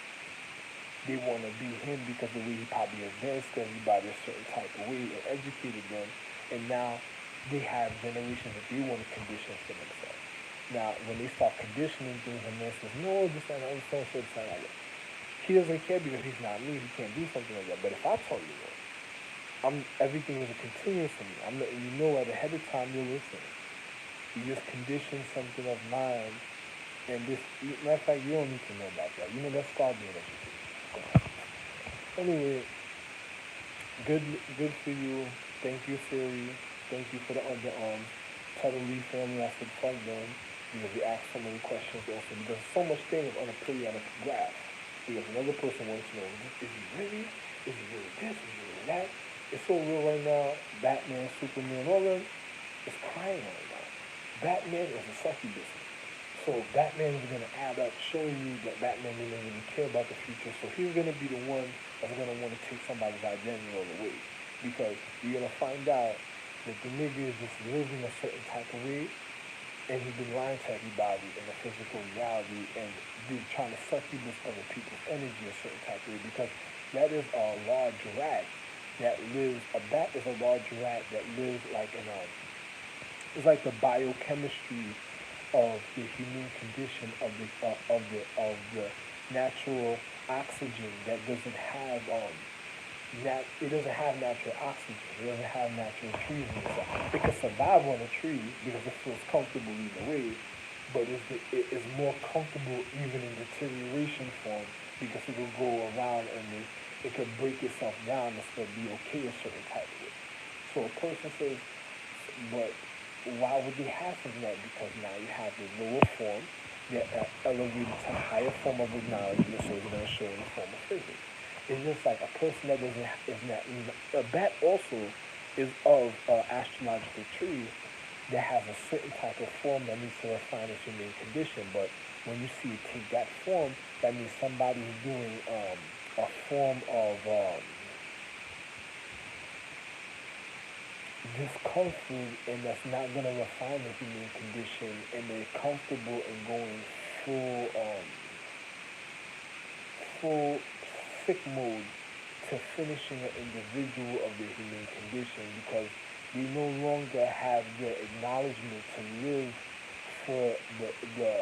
They want to be him because the way he probably advanced everybody a certain type of way and educated them. And now they have generations that they want to condition for themselves. Now, when they start conditioning things, and man says, no, this and that, so and so, this and that. He doesn't care because he's not me. He can't do something like that. But if I told you, everything is a continuous for me. I'm letting you know at ahead of time you're listening. You just condition something of mine, and this, matter of fact, you don't need to know about that. You know, that's called being educated. Anyway, good, good for you. Thank you, Siri. Thank you for the underarms. Tell the Lee family I said fuck them because they asked so many questions also because so much things on a periodic graph. Because another person wants to know, is he really? Is he really this? Is he really that? It's so real right now. Batman, Superman, all of them is crying right now. Batman is a succubus. So Batman is going to add up, showing you that Batman doesn't really care about the future. So he's going to be the one that's going to want to take somebody's identity all the way. Because you're going to find out that the nigga is just living a certain type of way, and he's been lying to everybody in the physical reality, and they're trying to suck you this other people's energy a certain type of way. Because that is a large rat that lives. A bat is a large rat that lives like in a. It's like the biochemistry of the human condition of the natural oxygen that doesn't have it doesn't have natural oxygen. It doesn't have natural trees in itself. It can survive on a tree because it feels comfortable either way, but it is more comfortable even in deterioration form because it will go around and it could break itself down and still be okay a certain type of way. So a person says, but why would they have something like that? Because now you have the lower form that elevated to a higher form of acknowledgement, so it's going to show in the form of physics. It's just like a person that doesn't is not a bat also is of astrological tree that has a certain type of form that needs to refine its human condition. But when you see it take that form, that means somebody is doing a form of discomfort, and that's not going to refine the human condition, and they're comfortable in going full sick mode to finishing an individual of their human condition because they no longer have the acknowledgement to live for the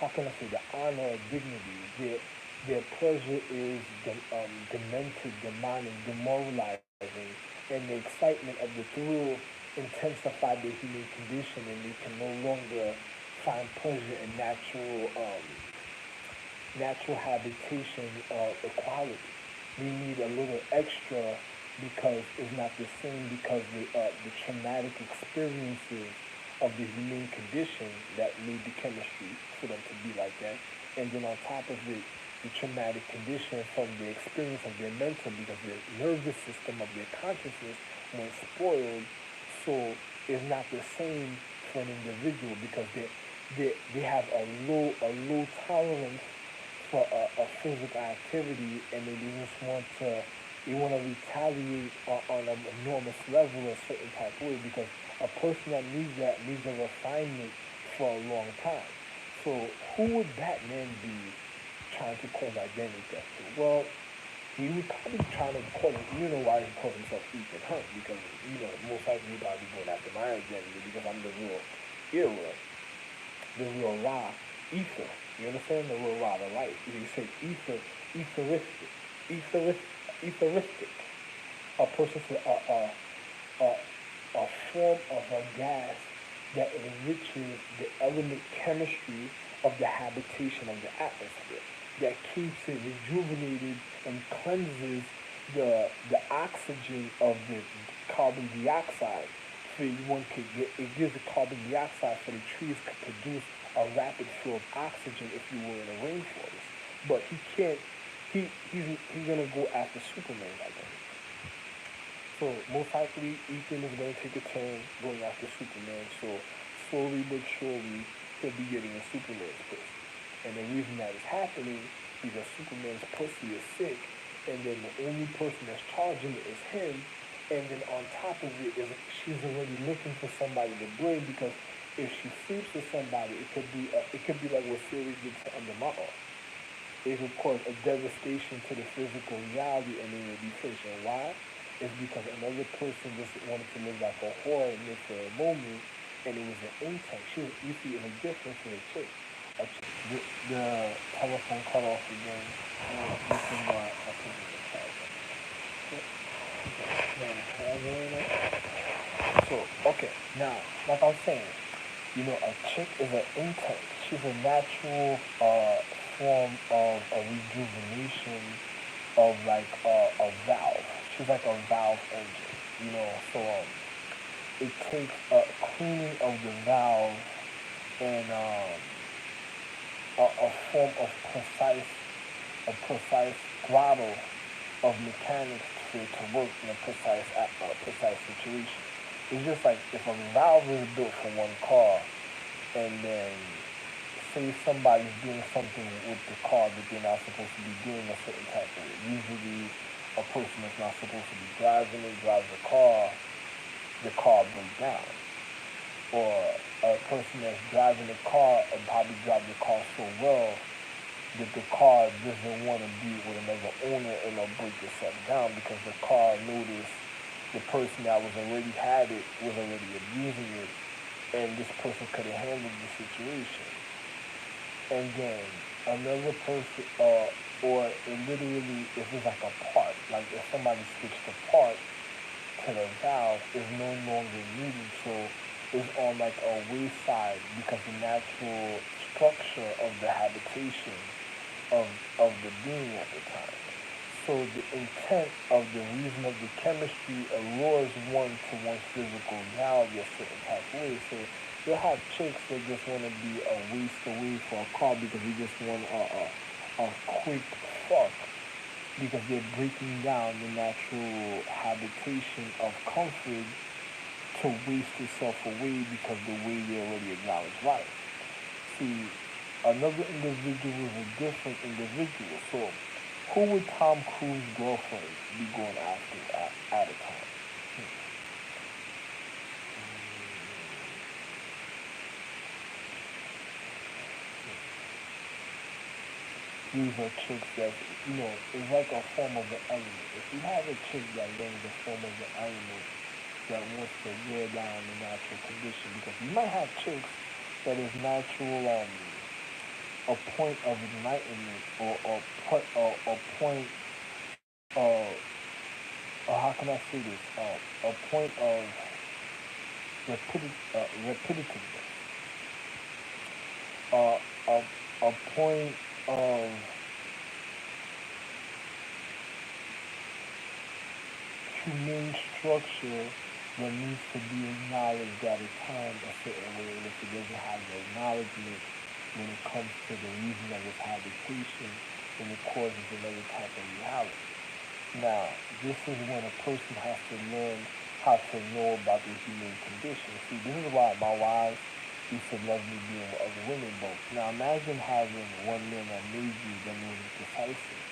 how can I say the honor or dignity. Their pleasure is demented, demonic, demoralizing, and the excitement of the thrill intensify their human condition, and they can no longer find pleasure in natural habitation equality. We need a little extra because it's not the same because the traumatic experiences of the human condition that made the chemistry for them to be like that. And then on top of it, the traumatic condition from the experience of their mental because their nervous system of their consciousness when spoiled, so it's not the same for an individual because they have a low tolerance for a physical activity, and they just want to retaliate on an enormous level a certain type of way because a person that needs a refinement for a long time. So who would Batman be trying to cause identity theft to? Well, he would probably be trying to call him, you know why he calls himself Ethan Hunt, because, most likely he'd probably be going after my identity because I'm the real hero. the real ra, ether. You understand the real ra, the light. You say ether, etheristic, etheristic, etheristic. A person said a, a form of a gas that enriches the element chemistry of the habitation of the atmosphere, that keeps it rejuvenated and cleanses the oxygen of the carbon dioxide. So one could get, it gives the carbon dioxide so the trees could produce a rapid flow of oxygen if you were in a rainforest. But he can't. He's gonna go after Superman like that. So most likely Ethan is going to take a turn going after Superman. So slowly but surely he'll be getting in Superman's pussy. And the reason that is happening is because Superman's pussy is sick, and then the only person that's charging it is him. And then on top of it is she's already looking for somebody to blame because if she sleeps with somebody, it could be like what Siri did to Under my arm. It would cause a devastation to the physical reality and then it would be finished. And why? It's because another person just wanted to live like a whore in this for a moment and it was an intent. You see, it's a difference in a chick. The telephone cut off again. This is why I put it in the charger. So, okay, now, like I was saying, a chick is an intake. She's a natural form of a rejuvenation of like a valve. She's like a valve engine, so it takes a cleaning of the valve and a form of precise throttle of mechanics for it to work in a precise situation. It's just like if a valve is built for one car, and then say somebody's doing something with the car that they're not supposed to be doing a certain type of way. Usually, a person that's not supposed to be driving it drives the car breaks down. Or a person that's driving the car and probably drive the car so well that the car doesn't want to be with another owner and they'll break itself down because the car noticed the person that was already had it was already abusing it and this person could have handled the situation. And then another person, or it literally, if it's like a part, like if somebody switched the part to the valve, is no longer needed, so it's on like a wayside because the natural structure of the habitation of the being at the time. So the intent of the reason of the chemistry allures one to one's physical reality a certain type of way. So you'll have chicks that just want to be a waste away for a car because they just want a quick fuck because they're breaking down the natural habitation of comfort to waste itself away because the way they already acknowledge life. See, another individual is a different individual. So who would Tom Cruise's girlfriend be going after at a time? These are chicks that, it's like a form of the element. If you have a chick that learns the form of the element that wants to wear down the natural condition, because you might have chicks that is natural, a point of enlightenment or a point of, how can I say this? A point of repetitiveness. A point of humane structure that needs to be acknowledged at a time a certain way, and if it doesn't have the acknowledgement when it comes to the reason of its habitation, then it causes another type of reality. Now, this is when a person has to learn how to know about the human condition. See, this is why my wives used to love me being with other women, but now imagine having one man that made you that knows it precisely.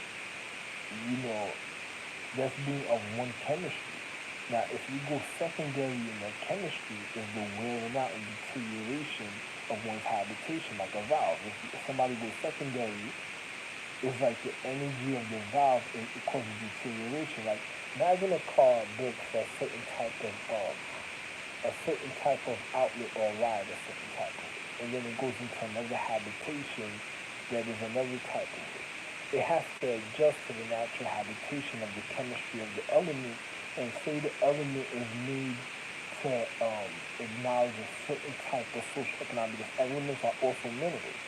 That's being of one chemistry. Now, if you go secondary in that chemistry, is the wearing out and deterioration of one's habitation, like a valve. If somebody goes secondary, it's like the energy of the valve, it causes deterioration. Like, imagine a car built for a certain type of a certain type of outlet or ride a certain type of way. And then it goes into another habitation that is another type of way. It has to adjust to the natural habitation of the chemistry of the element, and say the element is made to acknowledge a certain type of social economic, because elements are also minerals.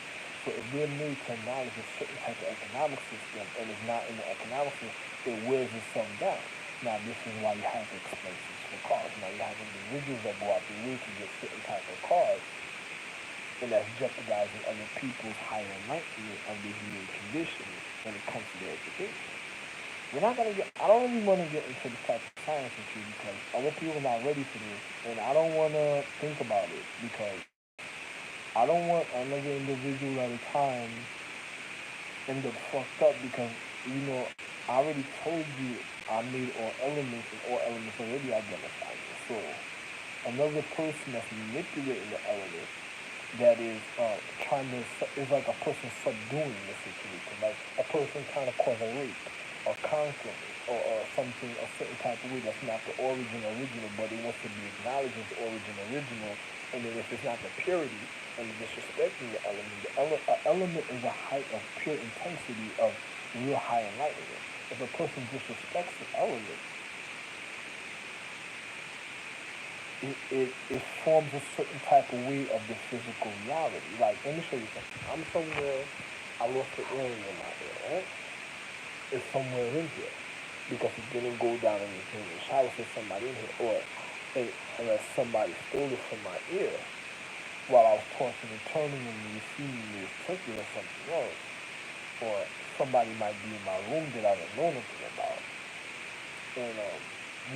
So if they're made to acknowledge a certain type of economic system and is not in the economic system, it wears itself down. Now this is why you have expenses for cars. Now you have individuals that go out the way to get certain type of cars, and that's jeopardizing other people's higher enlightenment of their human condition when it comes to their education. We're not gonna get. I don't really want to get into this type of science with you because other people are not ready for this, and I don't want to think about it because I don't want another individual at a time end up fucked up because I already told you I made all elements and all elements already identified. So another person that's manipulating the element that is trying to is like a person subduing the situation, like a person trying to cause a rape or conflict or something a certain type of way that's not the origin original, but it wants to be acknowledged as the origin original. And then if it's not the purity and disrespecting the element is a height of pure intensity of real high enlightenment. If a person disrespects the element, it forms a certain type of way of the physical reality. Like, let me show you something. I'm somewhere, I lost the alien in my ear, right? It's somewhere in here because it didn't go down in the shower with somebody in here, or unless somebody stole it from my ear while I was tossing and turning and receiving this ticket or something else, or somebody might be in my room that I don't know nothing about, and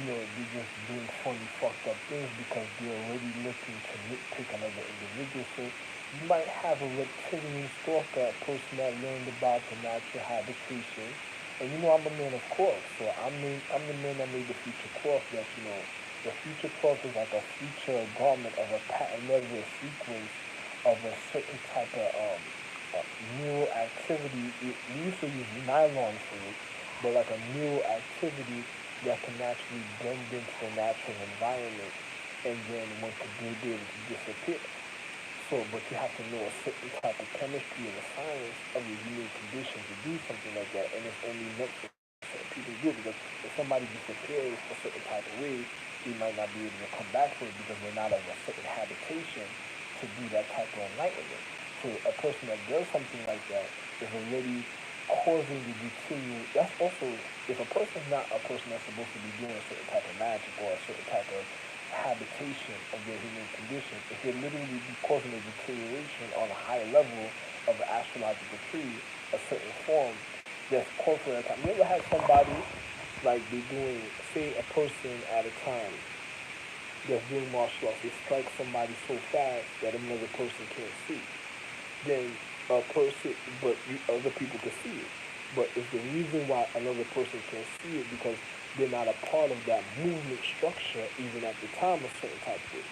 they're just doing funny, fucked up things because they're already looking to nitpick another individual. So you might have a reptilian stalker, a person that learned about the natural habitation. And I'm a man of cloth, so I'm the man that made the future cloth. That the future cloth is like a future garment of a pattern, never a sequence of a certain type of neural activity. We used to use nylon for it, but like a neural activity that can naturally blend into the natural environment, and then one could be able to disappear. So, but you have to know a certain type of chemistry and the science of the human condition to do something like that, and it's only meant for certain people to do it, because if somebody disappears a certain type of way, they might not be able to come back from it because they're not of a certain habitation to do that type of enlightenment. So a person that does something like that is already causing the deteriorate. That's also, if a person's not a person that's supposed to be doing a certain type of magic or a certain type of habitation of their human condition, if they're literally causing a deterioration on a higher level of the astrological tree, a certain form that's called for that time. You ever had somebody like be doing, say, a person at a time that's doing martial arts, they strike somebody so fast that another person can't see. Then a person, but other people can see it. But it's the reason why another person can't see it because they're not a part of that movement structure, even at the time, a certain type of way.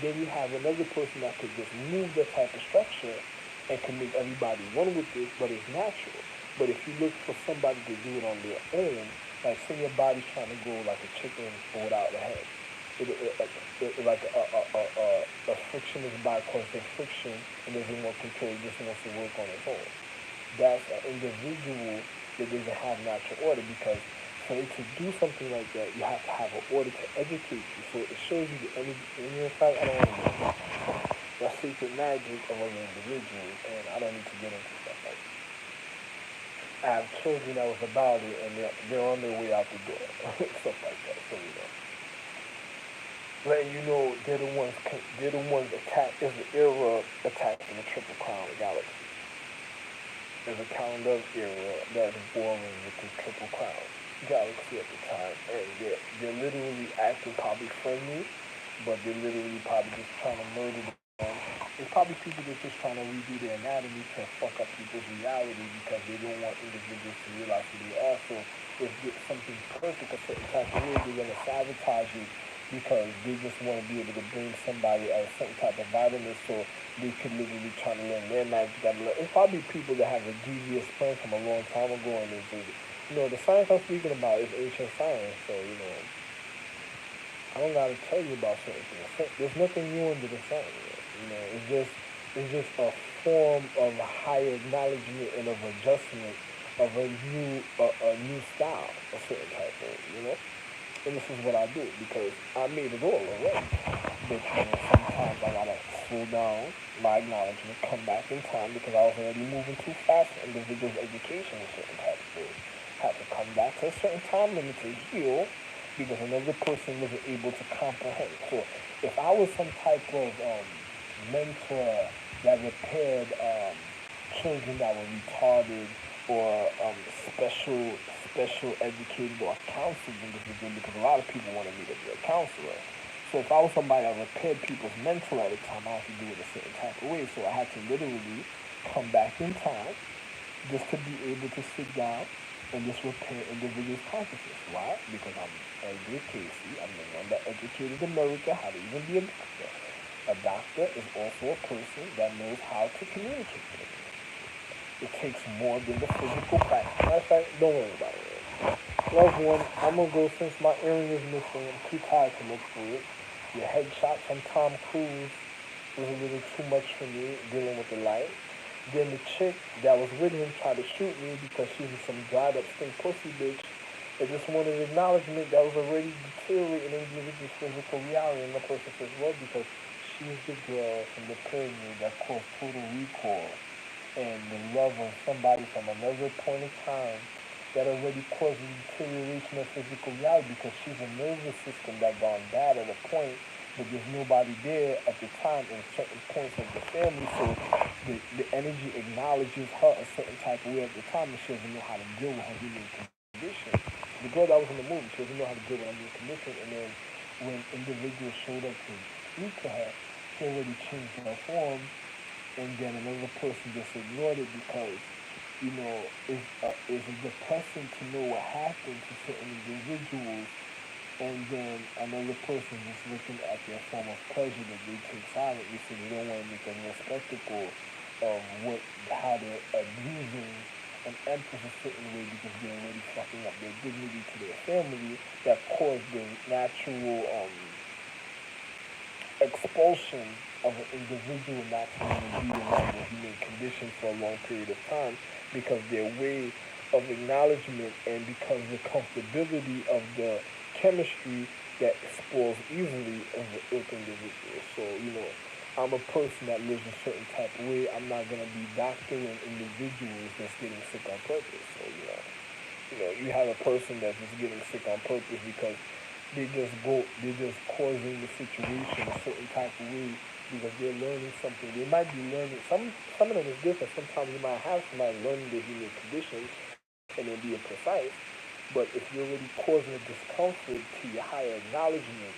Then you have another person that could just move that type of structure and can make everybody one with it, but it's natural. But if you look for somebody to do it on their own, like say your body's trying to go like a chicken without a head, like a frictionless body causes friction and doesn't want control, it just wants to work on its own. That's an individual that doesn't have natural order, because for it to do something like that, you have to have an order to educate you. So it shows you the energy. In fact, I don't want to get into the secret magic of other individuals, and I don't need to get into stuff like that. I have children that was about it, and they're on their way out the door, stuff like that. So letting you know they're the ones attacked. Is the era attacking the triple crown galaxy. There's a calendar of era that is born with the triple crown galaxy at the time, and they're literally acting probably friendly, but they're literally probably just trying to murder them. It's probably people that's just trying to redo their anatomy to fuck up people's reality because they don't want individuals to realize who they are. So if it's something perfect a certain type of way, they're gonna sabotage it because they just want to be able to bring somebody a certain type of vitamin so they could literally try to learn their magic. It's probably people that have a devious plan from a long time ago, and the science I'm speaking about is ancient science. So I don't gotta tell you about certain things. There's nothing new under the sun. You know, it's just a form of higher acknowledgement and of adjustment of a new style, a certain type of, you know. And this is what I do because I made it all already. But you know, sometimes I gotta slow down my acknowledgement, come back in time because I was already moving too fast for individuals' education in certain type of ways. Had to come back to a certain time limit to heal because another person wasn't able to comprehend. So if I was some type of mentor that repaired children that were retarded or special educated or counseled individual, because a lot of people wanted me to be a counselor. So if I was somebody that repaired people's mental at a time, I had to do it a certain type of way. So I had to literally come back in time just to be able to sit down and just repair individuals' consciousness. Why? Because I'm Edgar Casey. I'm the one that educated America how to even be a doctor. A doctor is also a person that knows how to communicate with them. It takes more than the physical practice. Matter of fact, don't worry about it. Love one, I'm gonna go since my earring is missing. I'm too tired to look for it. Your headshot from Tom Cruise was a little too much for me dealing with the light. Then the chick that was with him tried to shoot me because she was some dried up stink pussy bitch. It just wanted acknowledgement that was already deteriorating individual's physical reality. And the person says, well, because she's the girl from the pyramid that caused total recall and the love of somebody from another point of time that already causes deterioration of physical reality because she's a nervous system that gone bad at a point, but there's nobody there at the time in certain points of the family, so the energy acknowledges her a certain type of way at the time, and she doesn't know how to deal with her human condition. The girl that was in the movie, she doesn't know how to deal with her human condition, and then when individuals showed up to speak to her, she already changed her form, and then another person just ignored it because it's depressing to know what happened to certain individuals, and then another person just looking at their form of pleasure that they take silently, so they don't want to make a real spectacle of how they're abusing an empress a certain way because they're already fucking up their dignity to their family that caused the natural expulsion of an individual not to want to be around the human condition for a long period of time because their way of acknowledgement and because the comfortability of the chemistry that spoils easily of the ill individual. So, I'm a person that lives a certain type of way. I'm not going to be doctoring individuals that's getting sick on purpose. So, you have a person that's just getting sick on purpose because they're just causing the situation a certain type of way because they're learning something. They might be learning some of them is different. Sometimes you might have somebody learning the human conditions and then being precise. But if you're already causing a discomfort to your higher acknowledgement,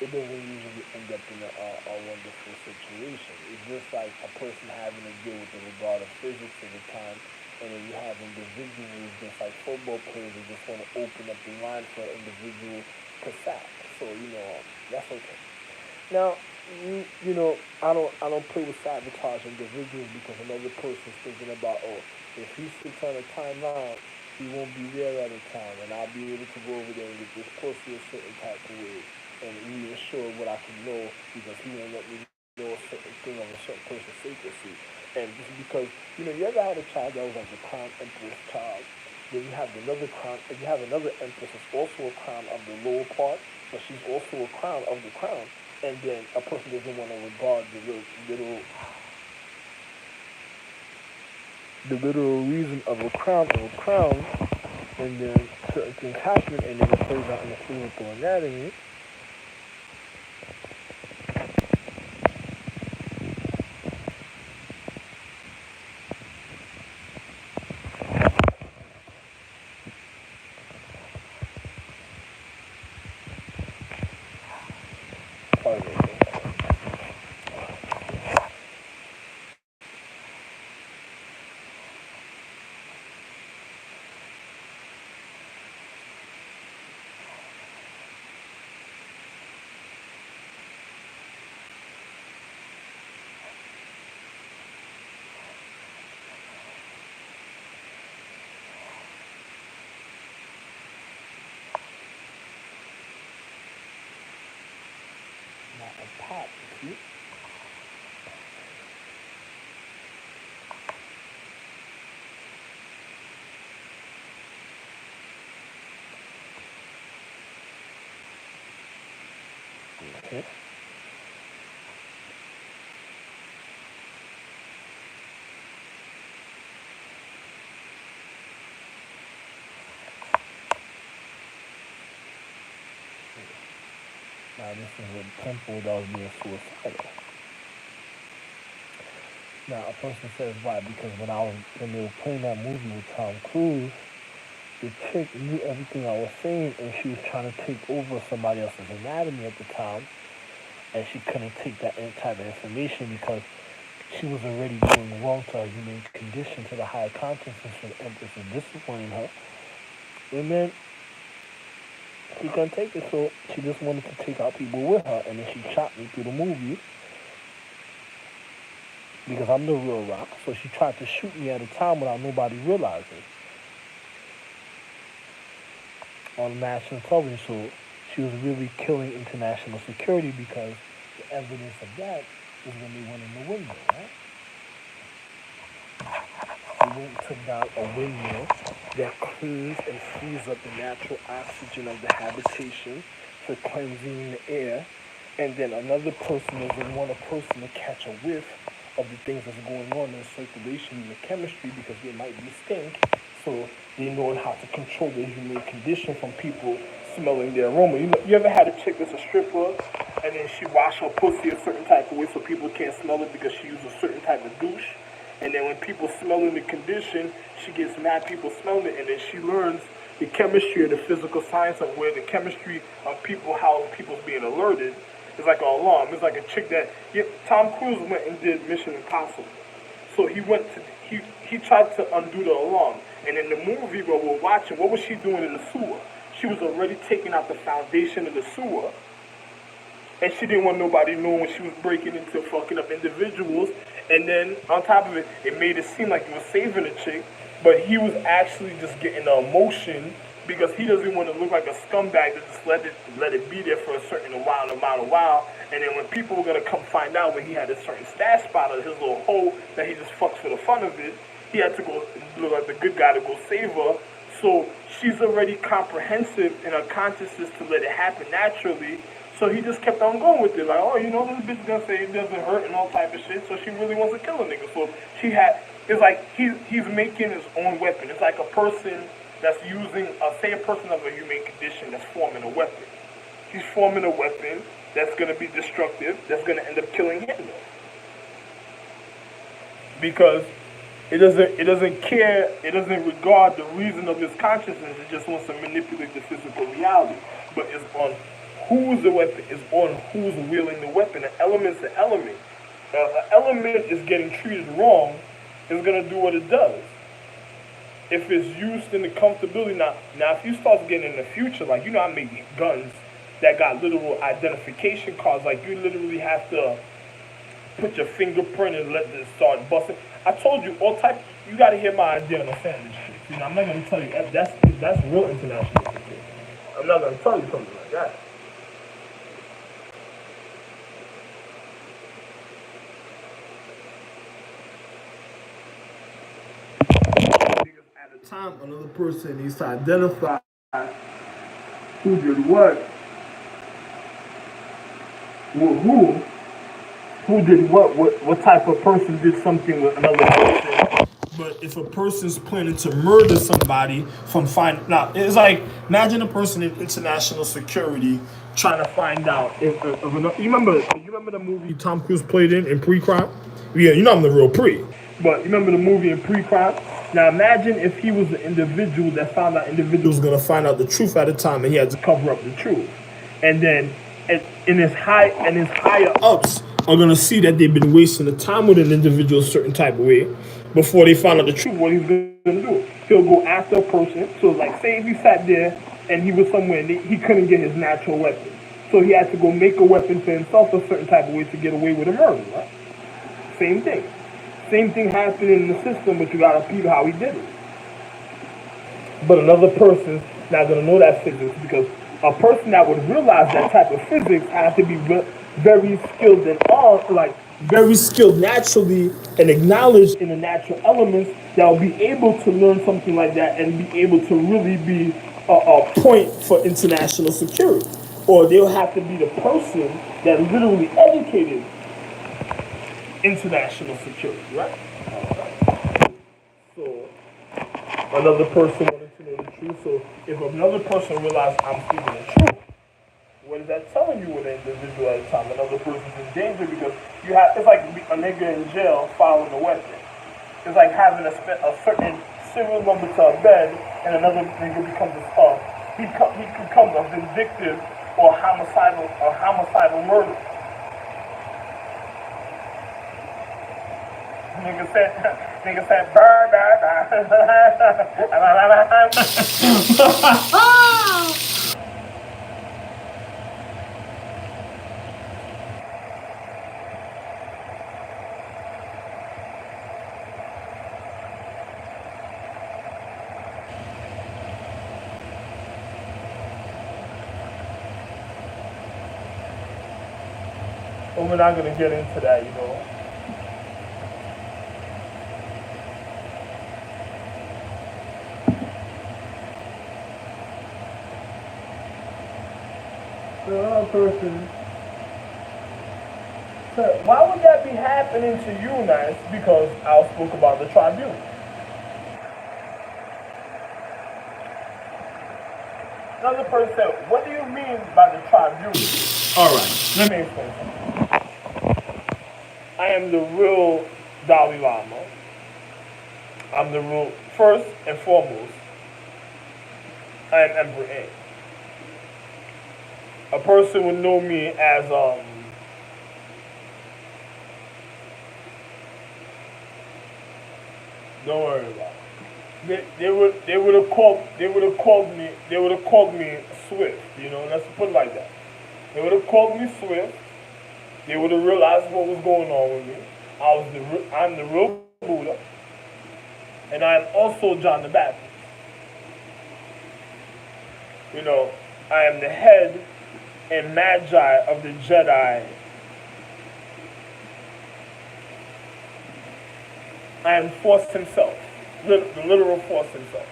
it doesn't usually end up in a wonderful situation. It's just like a person having to deal with the regard of physics at the time, and then you have individuals just like football players who just want to open up the line for an individual to sack. So that's okay. Now, I don't play with sabotage individuals because another person's thinking about, oh, if he sits on a timeline, he won't be there at a time, and I'll be able to go over there and get this pussy a certain type of way and reassure what I can know because he won't let me know a certain thing of a certain person's secrecy. And just because, you ever had a child that was like the crown empress child, then you have another crown, and you have another empress that's also a crown of the lower part, but she's also a crown of the crown. And then a person doesn't want to regard the literal reason of a crown, and then certain things happen, and then it plays out in the physical anatomy. Pardon me. pop. See? Okay. Now this is a temple that was being suicidal. Now a person says why? Because when they were playing that movie with Tom Cruise, the chick knew everything I was saying, and she was trying to take over somebody else's anatomy at the time, and she couldn't take that type of information because she was already doing wrong to her human condition, to the higher consciousness for the Empress and disciplining her. And then she couldn't take it, so she just wanted to take out people with her, and then she chopped me through the movie because I'm the real rock. So she tried to shoot me at a time without nobody realizing on national television. So she was really killing international security because the evidence of that is when they went in the window, right? They went and took down a windmill that cleans and frees up the natural oxygen of the habitation for cleansing the air. And then another person doesn't want a person to catch a whiff of the things that's going on in the circulation in the chemistry because they might be stink. So they know how to control the human condition from people smelling their aroma. You ever had a chick that's a stripper and then she wash her pussy a certain type of way so people can't smell it because she uses a certain type of douche? And then when people smelling the condition, she gets mad people smelling it, and then she learns the chemistry or the physical science of where the chemistry of people, how people's being alerted. It's like an alarm. It's like a chick that Tom Cruise went and did Mission Impossible. So he tried to undo the alarm. And in the movie where we're watching, what was she doing in the sewer? She was already taking out the foundation of the sewer. And she didn't want nobody knowing she was breaking into fucking up individuals. And then on top of it, it made it seem like he was saving a chick, but he was actually just getting the emotion because he doesn't want to look like a scumbag to just let it be there for a certain amount of while. And then when people were gonna come find out when he had a certain stash spot of his little hole that he just fucked for the fun of it, he had to go look like the good guy to go save her. So she's already comprehensive in her consciousness to let it happen naturally. So he just kept on going with it, like, oh, this bitch gonna say it doesn't hurt and all type of shit, so she really wants to kill a nigga. So it's like he's making his own weapon. It's like a person that's using, say a person of a human condition that's forming a weapon. He's forming a weapon that's gonna be destructive, that's gonna end up killing him. Because it doesn't care, it doesn't regard the reason of his consciousness, it just wants to manipulate the physical reality. But it's on who's the weapon, is on who's wielding the weapon. An element's an element. An element is getting treated wrong, it's going to do what it does. If it's used in the comfortability, now if you start getting in the future, like, I make guns that got literal identification cards, like you literally have to put your fingerprint and let this start busting. I told you, you got to hear my idea on the sandwich shit. I'm not going to tell you, that's real international shit. I'm not going to tell you something like that. At a time, another person needs to identify who did what, who did what type of person did something with another person. But if a person's planning to murder somebody now, it's like, imagine a person in international security trying to find out if you remember the movie Tom Cruise played in Pre-Crime? Yeah, I'm the real Pre. But you remember the movie in Pre-Crime? Now imagine if he was the individual that found out individuals going to find out the truth at a time and he had to cover up the truth. And then his higher ups are going to see that they've been wasting the time with an individual a certain type of way before they find out the truth. What he's going to do, he'll go after a person. So like, say if he sat there and he was somewhere and he couldn't get his natural weapon. So he had to go make a weapon for himself a certain type of way to get away with a murder, right? Same thing. Same thing happened in the system, but you got to peep how he did it. But another person's not going to know that physics because a person that would realize that type of physics has to be very skilled in art, like very skilled naturally and acknowledged in the natural elements, that will be able to learn something like that and be able to really be a point for international security. Or they'll have to be the person that literally educated international security, right? So another person wanted to know the truth. So if another person realizes I'm speaking the truth, what is that telling you with an individual at a time? Another person's in danger because you have. It's like a nigga in jail following a weapon. It's like having a certain serial number to a bed, and another nigga becomes he becomes a vindictive or homicidal murder. Nigga said, burr, burr, burr. But we're not gonna get into that, you know. The other person said, why would that be happening to you, Nice? Because I spoke about the tribunal. Another person said, what do you mean by the tribunal? Alright, let me explain something. I am the real Dalai Lama. I'm the real, first and foremost, I am Emperor A. A person would know me as don't worry about it. They would have called me Swift, you know, let's put it like that. They would have called me Swift. They would have realized what was going on with me. I'm the real Buddha, and I am also John the Baptist. You know, I am the head and magi of the Jedi. I am Force himself, the literal Force himself.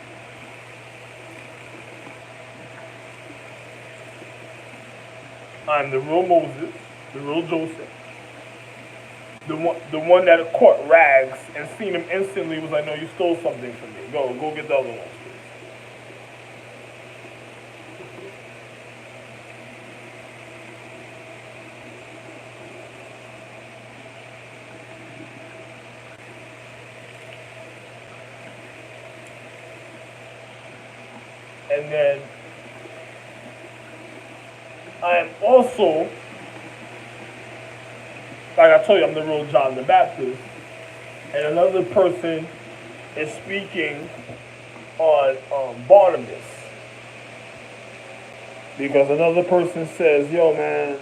I'm the real Moses, the real Joseph, the one that caught rags and seen him instantly was like, no, you stole something from me. Go get the other ones, please. And then I am also, like I told you, I'm the real John the Baptist. And another person is speaking on Barnabas. Because another person says, yo man,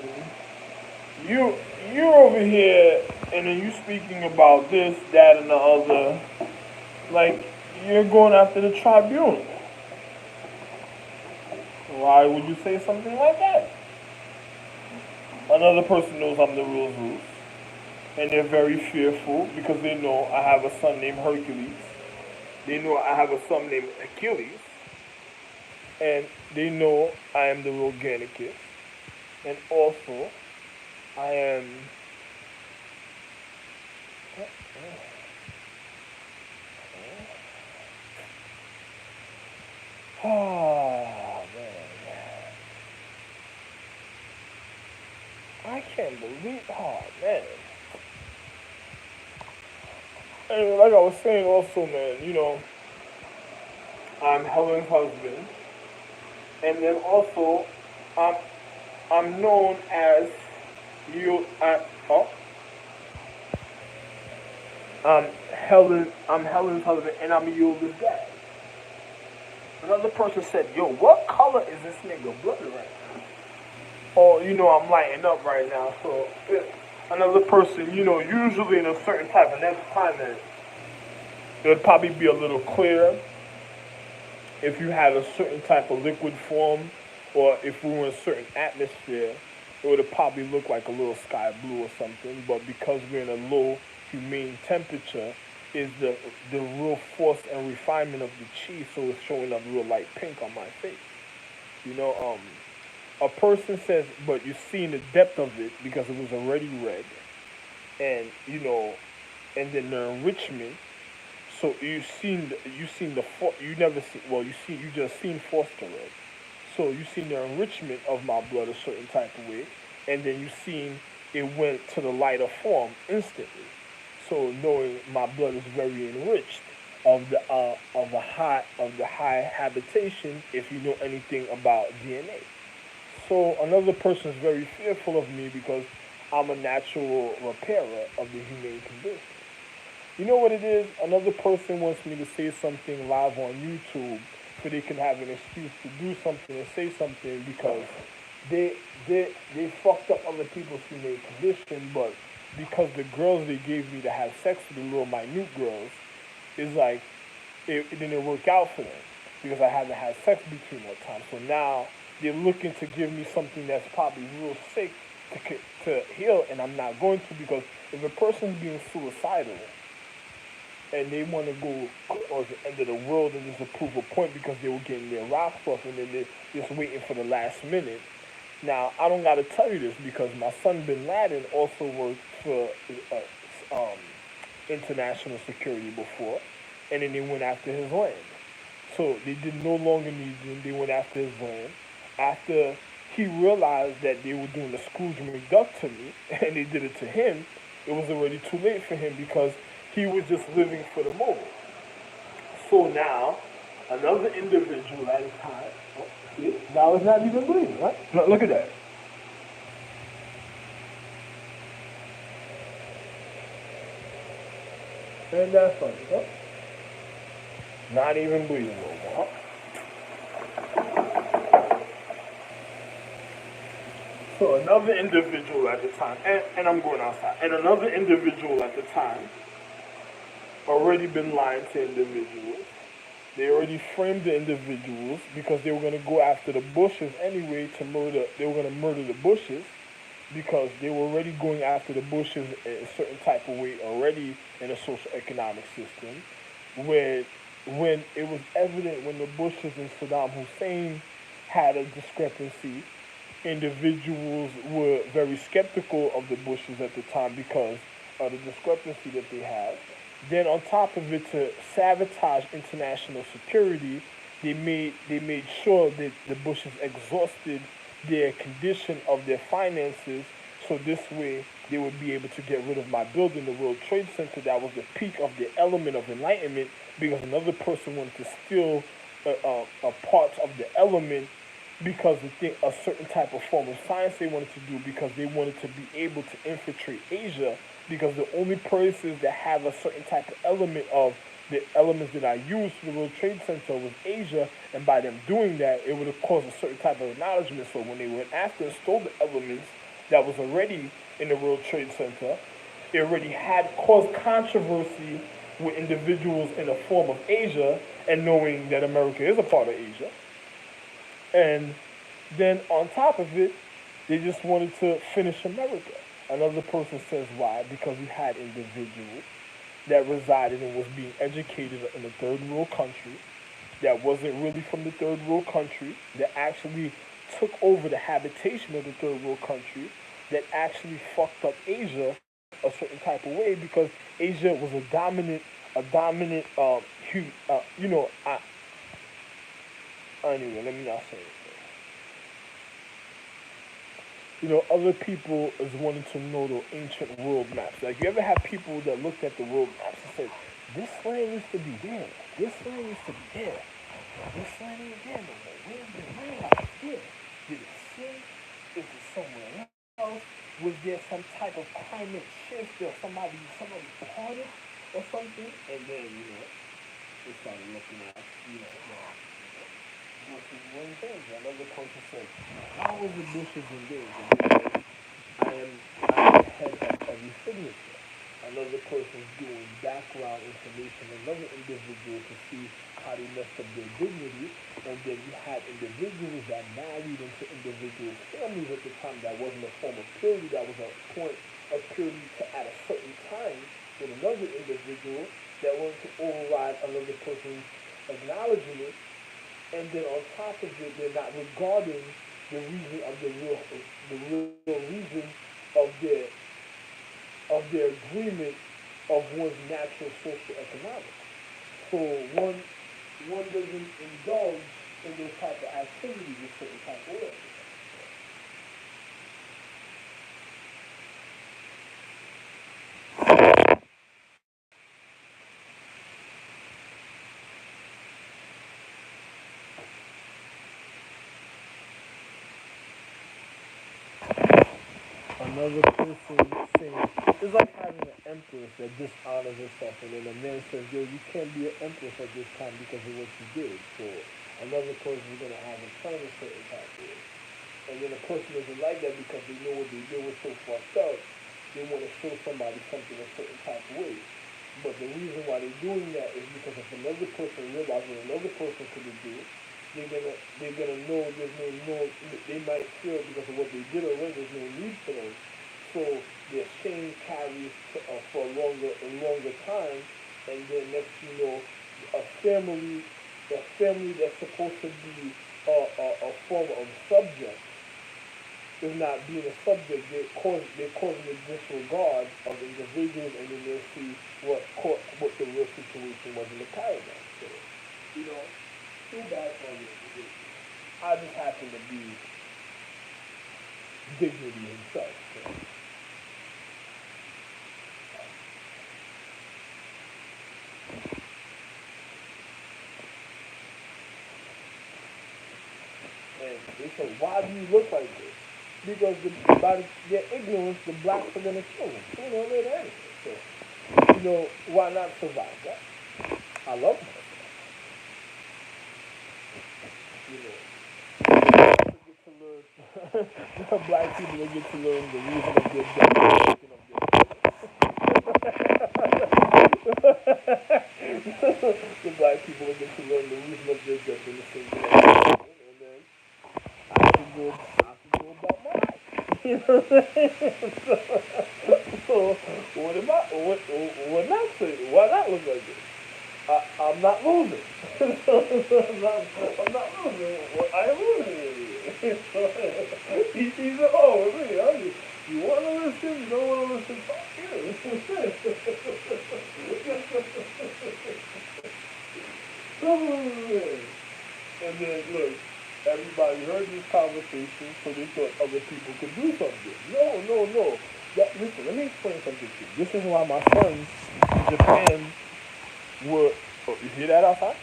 you're over here and then you speaking about this, that, and the other. Like, you're going after the tribunal. Why would you say something like that? Another person knows I'm the real Zeus. And they're very fearful because they know I have a son named Hercules. They know I have a son named Achilles. And they know I am the real Gannicus. And also, I am... Oh, man. I can't believe... Oh, man. And like I was saying also, man, you know, I'm Helen's husband. And then also, I'm known as you. I'm Helen's husband, and I'm Yuli's dad. Another person said, "Yo, what color is this nigga blood right now?" Oh, you know, I'm lighting up right now. So another person, you know, usually in a certain type of next time, it would probably be a little clearer if you had a certain type of liquid form, or if we were in a certain atmosphere, it would have probably looked like a little sky blue or something. But because we're in a low humane temperature, is the real force and refinement of the chi, so it's showing up real light pink on my face. You know, a person says, but you've seen the depth of it because it was already red, and and then the enrichment. So you seen you never see, well, you just seen foster red. So you seen the enrichment of my blood a certain type of way, and then you seen it went to the lighter form instantly. So knowing my blood is very enriched of the high habitation, if you know anything about DNA. So another person is very fearful of me because I'm a natural repairer of the humane condition. You know what it is? Another person wants me to say something live on YouTube so they can have an excuse to do something and say something because they they fucked up other people's humane condition, but because the girls they gave me to have sex with, the little minute girls, is like it didn't work out for them because I haven't had sex between that time. So now they're looking to give me something that's probably real sick to heal, and I'm not going to because if a person's being suicidal and they want to go towards the end of the world and just to prove a point because they were getting their rocks off and then they're just waiting for the last minute. Now, I don't got to tell you this because my son Bin Laden also worked for international security before, and then they went after his land. So they did no longer need him, they went after his land. After he realized that they were doing the Scrooge McDuck to me, and they did it to him, it was already too late for him because he was just living for the moment. So now, another individual at a time, oh, see, now it's not even bleeding, right? Look at that. And that's funny, huh? Not even bleeding no more. So another individual at the time, and I'm going outside, and another individual at the time already been lying to individuals. They already framed the individuals because they were going to go after the Bushes anyway to murder. They were going to murder the Bushes because they were already going after the Bushes in a certain type of way already in a social economic system. When when it was evident when the Bushes and Saddam Hussein had a discrepancy, individuals were very skeptical of the Bushes at the time because of the discrepancy that they had. Then on top of it, to sabotage international security, they made sure that the Bushes exhausted their condition of their finances, so this way they would be able to get rid of my building, the World Trade Center. That was the peak of the element of enlightenment because another person wanted to steal a part of the element because they think a certain type of form of science they wanted to do because they wanted to be able to infiltrate Asia because the only places that have a certain type of element of the elements that I used for the World Trade Center was Asia, and by them doing that, it would have caused a certain type of acknowledgement. So when they went after and stole the elements that was already in the World Trade Center, it already had caused controversy with individuals in the form of Asia, and knowing that America is a part of Asia. And then on top of it, they just wanted to finish America. Another person says why? Because we had individuals that resided and was being educated in a third world country that wasn't really from the third world country, that actually took over the habitation of the third world country, that actually fucked up Asia a certain type of way because Asia was a dominant, anyway, let me not say it. Other people is wanting to know the ancient world maps. Like, you ever have people that looked at the world maps and said, this land used to be there, this land used to be there, this land ain't there no more. Where's the land here? Did it sink? Is it somewhere else? Was there some type of climate shift or somebody parted or something? And then, they started looking at, bushes one thing. Another person said, how was the bushes engaged? And they said, I am the head of every signature. another person's doing background information, another individual to see how they messed up their dignity, and then you had individuals that married into individual families at the time. That wasn't a form of purity, that was a point of purity to, at a certain time, with another individual that wanted to override another person's acknowledgement, and then on top of it, they're not regarding the real reason of their agreement of one's natural social economics. So one doesn't indulge in those type of activities in certain type of ways. Another person saying it's like having an empress that dishonors herself, and then a man says, "Yo, you can't be an empress at this time because of what you did." So another person is gonna have a turn a certain type of way, and then a person doesn't like that because they know what they did was so fucked up. They want to show somebody something a certain type of way. But the reason why they're doing that is because if another person realizes what another person could do, they're gonna know there's no they might feel because of what they did already there's no need for them. So their shame carries for a longer time, and then next you know a family a family that's supposed to be a form of subject is not being a subject. They're causing a disregard of individuals, and then they'll see what the real situation was in the paradigm. So, you know, too bad for the individual. I just happen to be dignity himself. So. And they said, why do you look like this? Because by their ignorance, the blacks are gonna kill them sooner or later anyway. So, why not survive that? I love myself. You know, get to learn. Black people will get to learn the reason of their death. The black people will get to learn the reason of their death in the same way. And then I can go about my life. You know what I'm saying? So what am I? What not say? Why not look like this? I'm not losing. I'm not losing. I am losing. He's like, oh, me. You want to listen? You don't want to listen? Fuck you. And then, look, everybody heard this conversation, so they thought other people could do something. No, no, no. Listen, let me explain something to you. This is why my sons in Japan were. Oh, you hear that outside?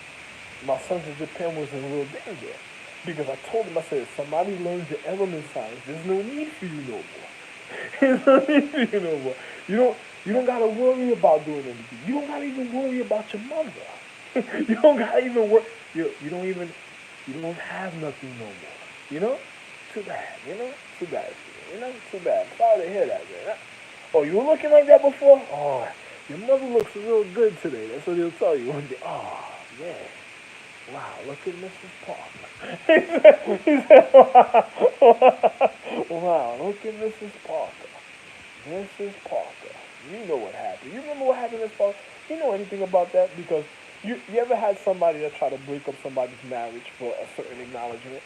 My sons in Japan was in real danger. Because I told them, I said, if somebody learns the element science, there's no need for you no more. There's no need for you no more. You don't gotta worry about doing anything. You don't gotta even worry about your mother. You don't gotta even worry. You don't have nothing no more. You know? Too bad, Too bad. Too bad. Sorry to hear that, man. Oh, you were looking like that before? Oh, your mother looks real good today. That's what he'll tell you one day. Oh, man. Wow, look at Mrs. Parker. He said, wow, look at Mrs. Parker. Mrs. Parker. You know what happened. You remember what happened, Miss Parker? You know anything about that? Because you ever had somebody that try to break up somebody's marriage for a certain acknowledgement?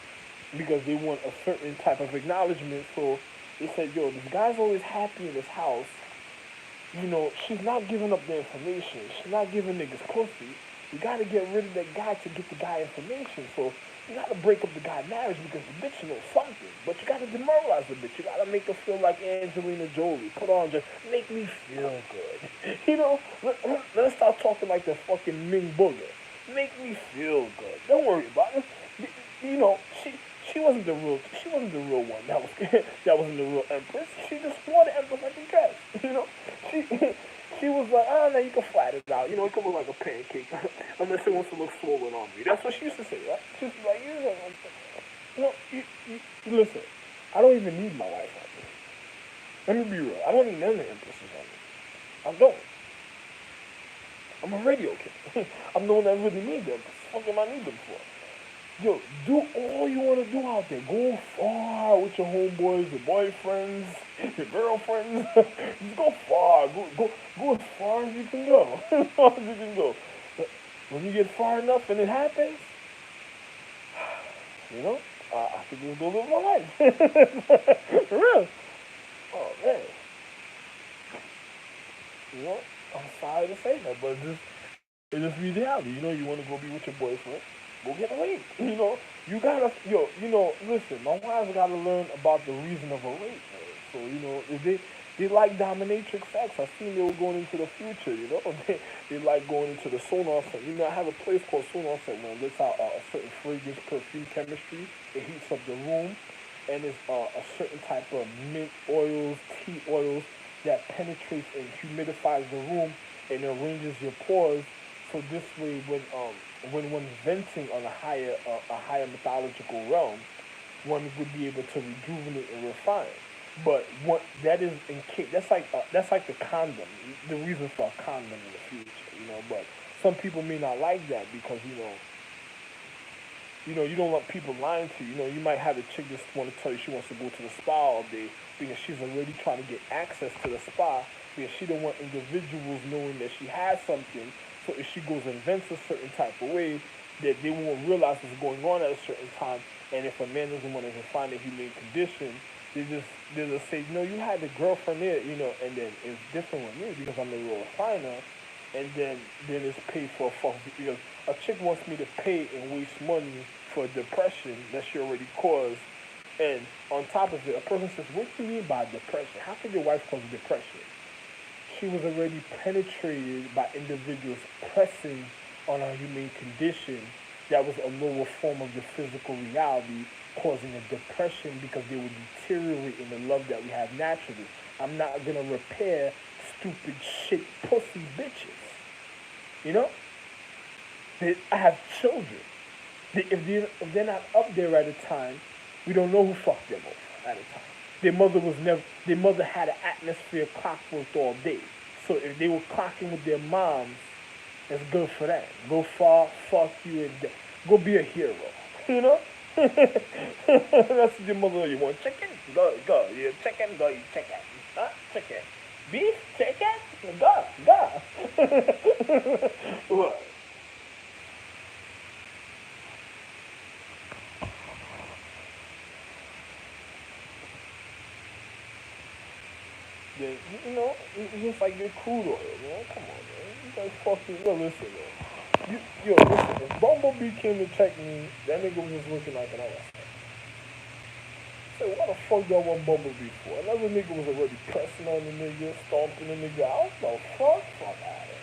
Because they want a certain type of acknowledgement. So they said, yo, this guy's always happy in his house. She's not giving up the information. She's not giving niggas pussy. You gotta get rid of that guy to get the guy information. So you gotta break up the guy marriage because the bitch knows something. But you gotta demoralize the bitch. You gotta make her feel like Angelina Jolie. Put on just make me feel good. Let's start talking like the fucking Ming Booger. Make me feel good. Don't worry about it. You know, she wasn't the real one. That wasn't the real empress. She just wore the empress like a dress. She she was like, oh no, you can flat it out. It could look like a pancake unless it wants to look swollen on me. That's what she used to say, right? She was like, listen, I don't even need my wife on me. Let me be real. I don't need none of the empresses on me. I don't. I'm a radio kid. I'm the one that really need them. What the fuck am I need them for? Yo, do all you want to do out there. Go far with your homeboys, your boyfriends, your girlfriends. Just go far. Go as far as you can go. As far as you can go. But when you get far enough and it happens, you know, I could just go live my life. For real. Oh man. You know, I'm sorry to say that, but it's just reality. You know, you want to go be with your boyfriend, go get a rape. You know, you gotta, listen, my wives gotta learn about the reason of a rape. Man. So, if they like dominatrix sex. I seen they were going into the future, they like going into the sonar set. I have a place called sonar set where it lets out a certain fragrance, perfume, chemistry. It heats up the room, and it's a certain type of mint oils, tea oils that penetrates and humidifies the room and arranges your pores. So this way, when one's venting on a higher mythological realm, one would be able to rejuvenate and refine. But what that is in case that's like the condom, the reason for a condom in the future. But some people may not like that because you don't want people lying to you. You might have a chick just want to tell you she wants to go to the spa all day because she's already trying to get access to the spa because she don't want individuals knowing that she has something. So if she goes and vents a certain type of way, that they won't realize what's going on at a certain time. And if a man doesn't want to find a humane condition, they just say, no, you had the girlfriend there, and then it's different with me because I'm a real refiner, and then it's paid for a fuck because a chick wants me to pay and waste money for depression that she already caused. And on top of it, a person says, what do you mean by depression? How could your wife cause depression? She was already penetrated by individuals pressing on her humane condition that was a lower form of the physical reality, causing a depression because they would deteriorate in the love that we have naturally. I'm not gonna repair stupid shit pussy bitches. You know? I have children. If they're not up there at a time, we don't know who fucked them over at a time. Their mother had an atmosphere clockwork all day. So if they were clocking with their moms, it's good for them. Go far, fuck you, and go be a hero. You know? That's your mother. You want chicken? Go. You chicken? Go eat chicken. Huh? Chicken. Beef? Chicken? Go. What? Then, it's just like your crude oil, man. Come on, man. You guys fucking, listen, man. Listen, if Bumblebee came to check me, that nigga was just looking like an ass. So what the fuck do I want Bumblebee for? Another nigga was already pressing on the nigga, stomping the nigga out. What the fuck? Fuck out of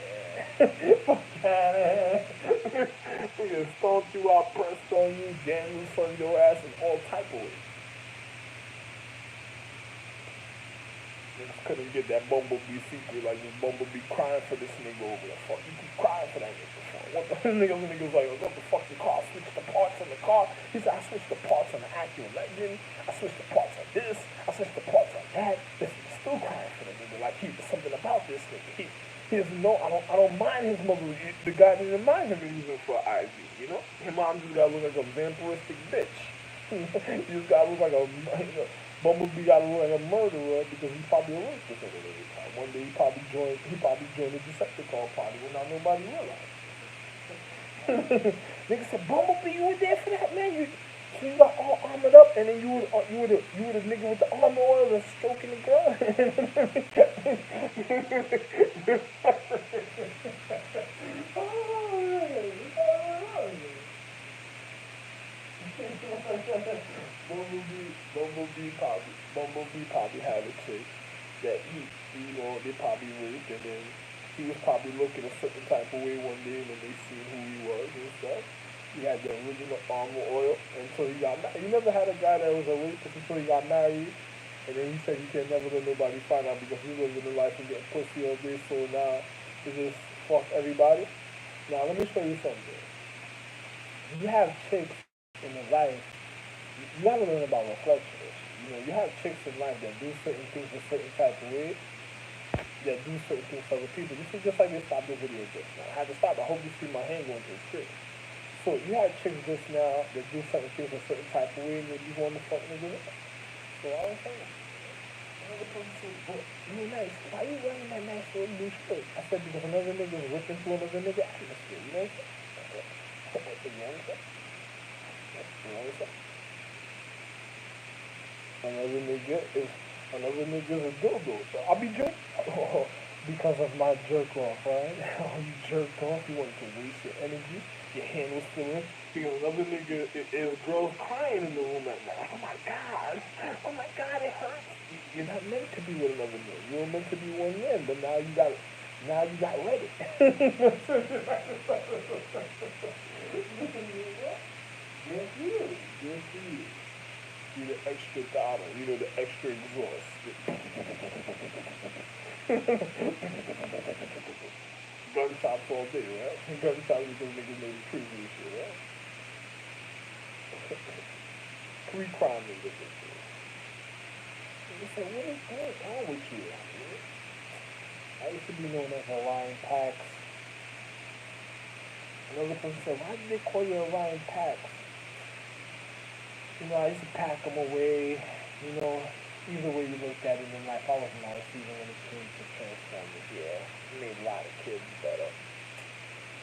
here. Fuck out of here. Nigga stomped you out, pressed on you, jammed in front of your ass in all type of ways. Niggas couldn't get that Bumblebee secret, like this Bumblebee crying for this nigga over there. Fuck, you keep crying for that nigga for? What the niggas like, what the fuck the car? Switch the parts on the car. He said, I switched the parts on the Acura Legend. I switched the parts on this. I switched the parts on that. This nigga still crying for the nigga. Like he was something about this nigga. He doesn't know. I don't mind his mother. The guy didn't mind him using for an IV. His mom just gotta look like a vampiristic bitch. He just gotta look like Bumblebee got to look like a murderer because he probably a rapist at any time. One day he probably joined the Decepticon party without nobody realizing. Nigga said, Bumblebee, you were there for that, man. You got all armored up, and then you were the nigga with the armor oil and stroking the girl. Bumblebee probably had a chick that they probably raped, and then he was probably looking a certain type of way one day when they seen who he was and stuff. He had the original armor oil until he got married. He never had a guy that was a rapist until he got married, and then he said he can never let nobody find out because he living the life and getting pussy all day, so now he just fuck everybody. Now let me show you something. You have chicks in the life. You gotta learn about reflection. You have chicks in life that do certain things a certain type of way. that do certain things to other people. This is just like they stopped the video just now. I had to stop. I hope you see my hand going to the screen. So you had chicks just now that do certain things a certain type of way and you want to fuck niggas up. So I was saying, another person said, well, you nice. Why you wearing that nice little blue shirt? I said, because another nigga is ripping through another nigga atmosphere. You know what I'm saying? You understand? You understand? Another nigga is a dildo. So I'll be jerk because of my jerk off, right? You jerked off, you wanted to waste your energy, your hand was feeling. Because another nigga is girls crying in the room at night. Oh my god, it hurts. You're not meant to be with another nigga. You were meant to be one man, but now you got ready. Yes, you. You the extra throttle, you know, the extra exhaust. Gunshots all day, right? Gunshots because niggas made crazy and shit, right? 3 crime niggas. They said, what is going on with you? I used to be known as Orion Pax. Another person said, why did they call you Orion Pax? You know, I used to pack them away. You know, either way you looked at it in life, I was nice even when it came to Transformers. Yeah, made a lot of kids, but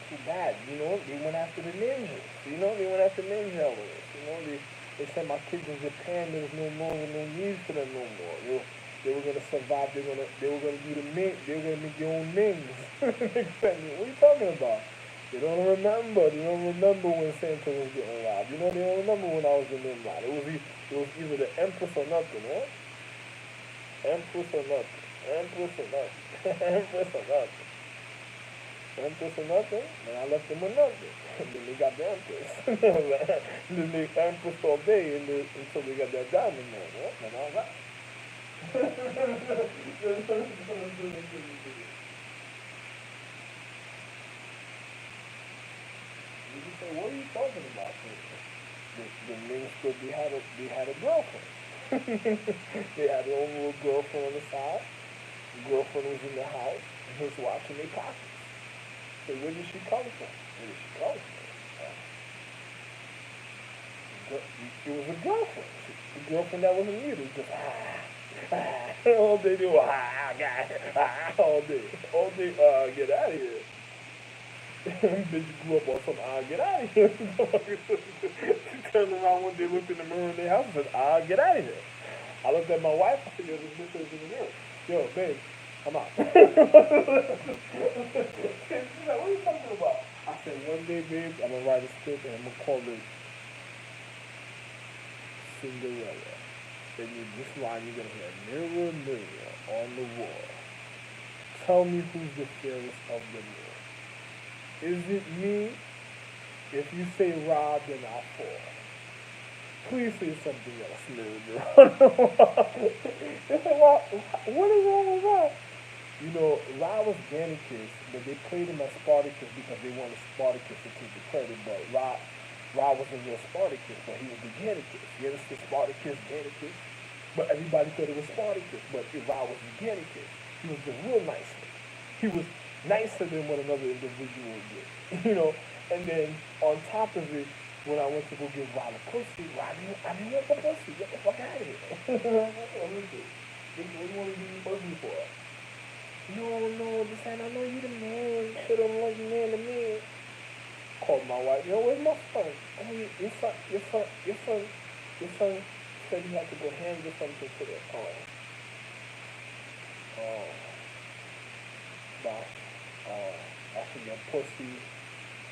too bad. You know, they went after the ninjas. You know, they went after ninja elements. You know, they said my kids in Japan, there was no need for them no more. They were gonna survive. They were gonna do the Ming. They were gonna make their own Mings. What are you talking about? They don't remember. They don't remember when Santa was getting robbed. You know, they don't remember when I was in Nimrod. It was either the Empress or nothing, right? Empress or nothing. Empress or nothing. Empress or nothing. Empress or nothing. And I left them with nothing. And then they got the Empress. And then they Empress all day until they got that diamond man, right? And all that. Say, what are you talking about? The minister, they had a girlfriend. They had their own little girlfriend on the side. The girlfriend was in the house and he was watching their pockets. So where did she come from? Where did she come from? It was a girlfriend. The girlfriend that wasn't muted. It was just all day they were all day, get out of here. Bitch grew up on some, get out of here. She turned around one day, looked in the mirror in their house and said, get out of here. I looked at my wife, I said, yo, this bitch is in the mirror. Yo, babe, come out. She's like, what are you talking about? I said, one day, babe, I'm going to write a script and I'm going to call it Cinderella. And this line you're going to hear, mirror, mirror on the wall. Tell me who's the fairest of the mirror. Is it me? If you say Rob, then I'll fall. Please say something else, mirror. What is wrong with Rob? You know, Rob was Gannicus, but they played him as Spartacus because they wanted Spartacus to take the credit. But Rob wasn't real Spartacus, but he was the Gannicus. You understand? Spartacus, Gannicus. But everybody thought it was Spartacus, but Rob was the Gannicus. He was the real nice one. He was nicer than what another individual did, you know. And then on top of it, when I went to go give Rob a pussy, I didn't want the pussy. Get the fuck out of here. What do you want to give me pussy for? No, this and I know you the man. You should have like man to me. Called my wife. Yo, where's my son? I mean, your son said he had to go handle something to the boss. I should get pussy,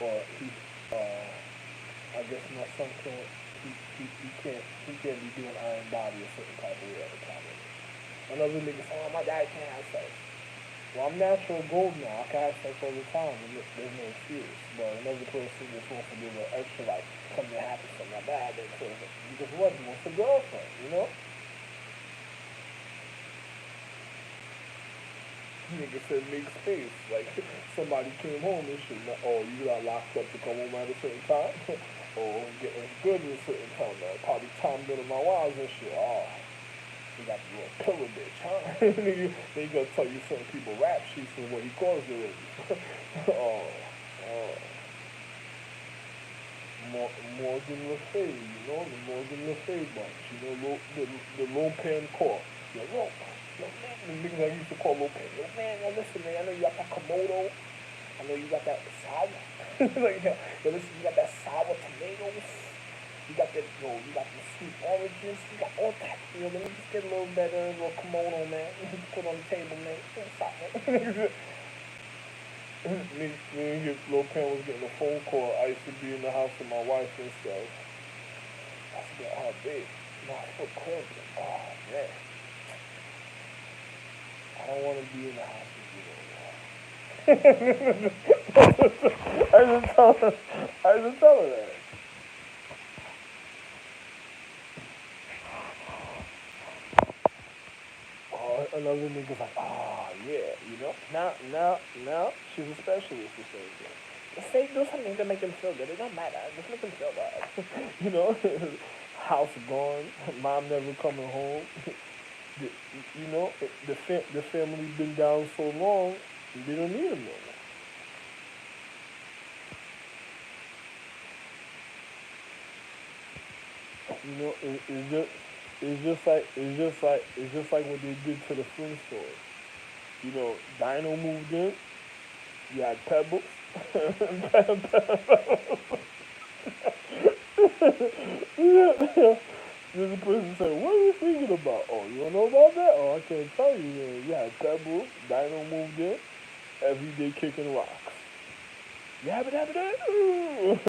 or I guess my son can't, he can't be doing iron body a certain type of way at the time. Another nigga said, oh, my dad can't have sex. Well, I'm natural gold now, I can have sex all the time, and there's no excuse. But another person just wants to do a little extra, like, something happens, something like that, because what, he wants a girlfriend, you know? Nigga said make space. Like somebody came home and shit. Oh, you got locked up to come home at a certain time? Oh, getting good at a certain time. Probably time to my wives and shit. Oh. He got the little pillow bitch, huh? They gonna tell you certain people rap sheets and what he calls the ladies. Oh, oh. Morgan Le Fay, you know, the Morgan Le Fay bunch, you know, the Lopan Corps. Yo, man, the niggas I used to call Lopan. Yo, man, now listen, man, I know you got that Komodo. I know you got that sour. Like, yo, listen, you got that sour tomatoes. You got that, you got the sweet oranges. You got all that. You know, let me just get a little better, a little kimono, man. Put on the table, man. Stop, man. Me Lil Pen was getting a phone call. I used to be in the house with my wife and stuff. I said, oh, babe, my foot cramping. Oh, man. I don't want to be in the house with you no more. I just tell her, that. Oh, another nigga's like, oh, yeah, you know? Now, she's a specialist for something. Say, do something to make them feel good. It don't matter. Just make them feel good. You know? House gone. Mom never coming home. the, you know, the family been down so long, they don't need them no more. You know, it's just like what they did to the Flintstones. You know, Dino moved in. You had Pebbles. Yeah. There's a person saying, "What are you thinking about?" Oh, you don't know about that? Oh, I can't tell you. You had Pebbles. Dino moved in. Every day kicking rocks. Yabba dabba dabba.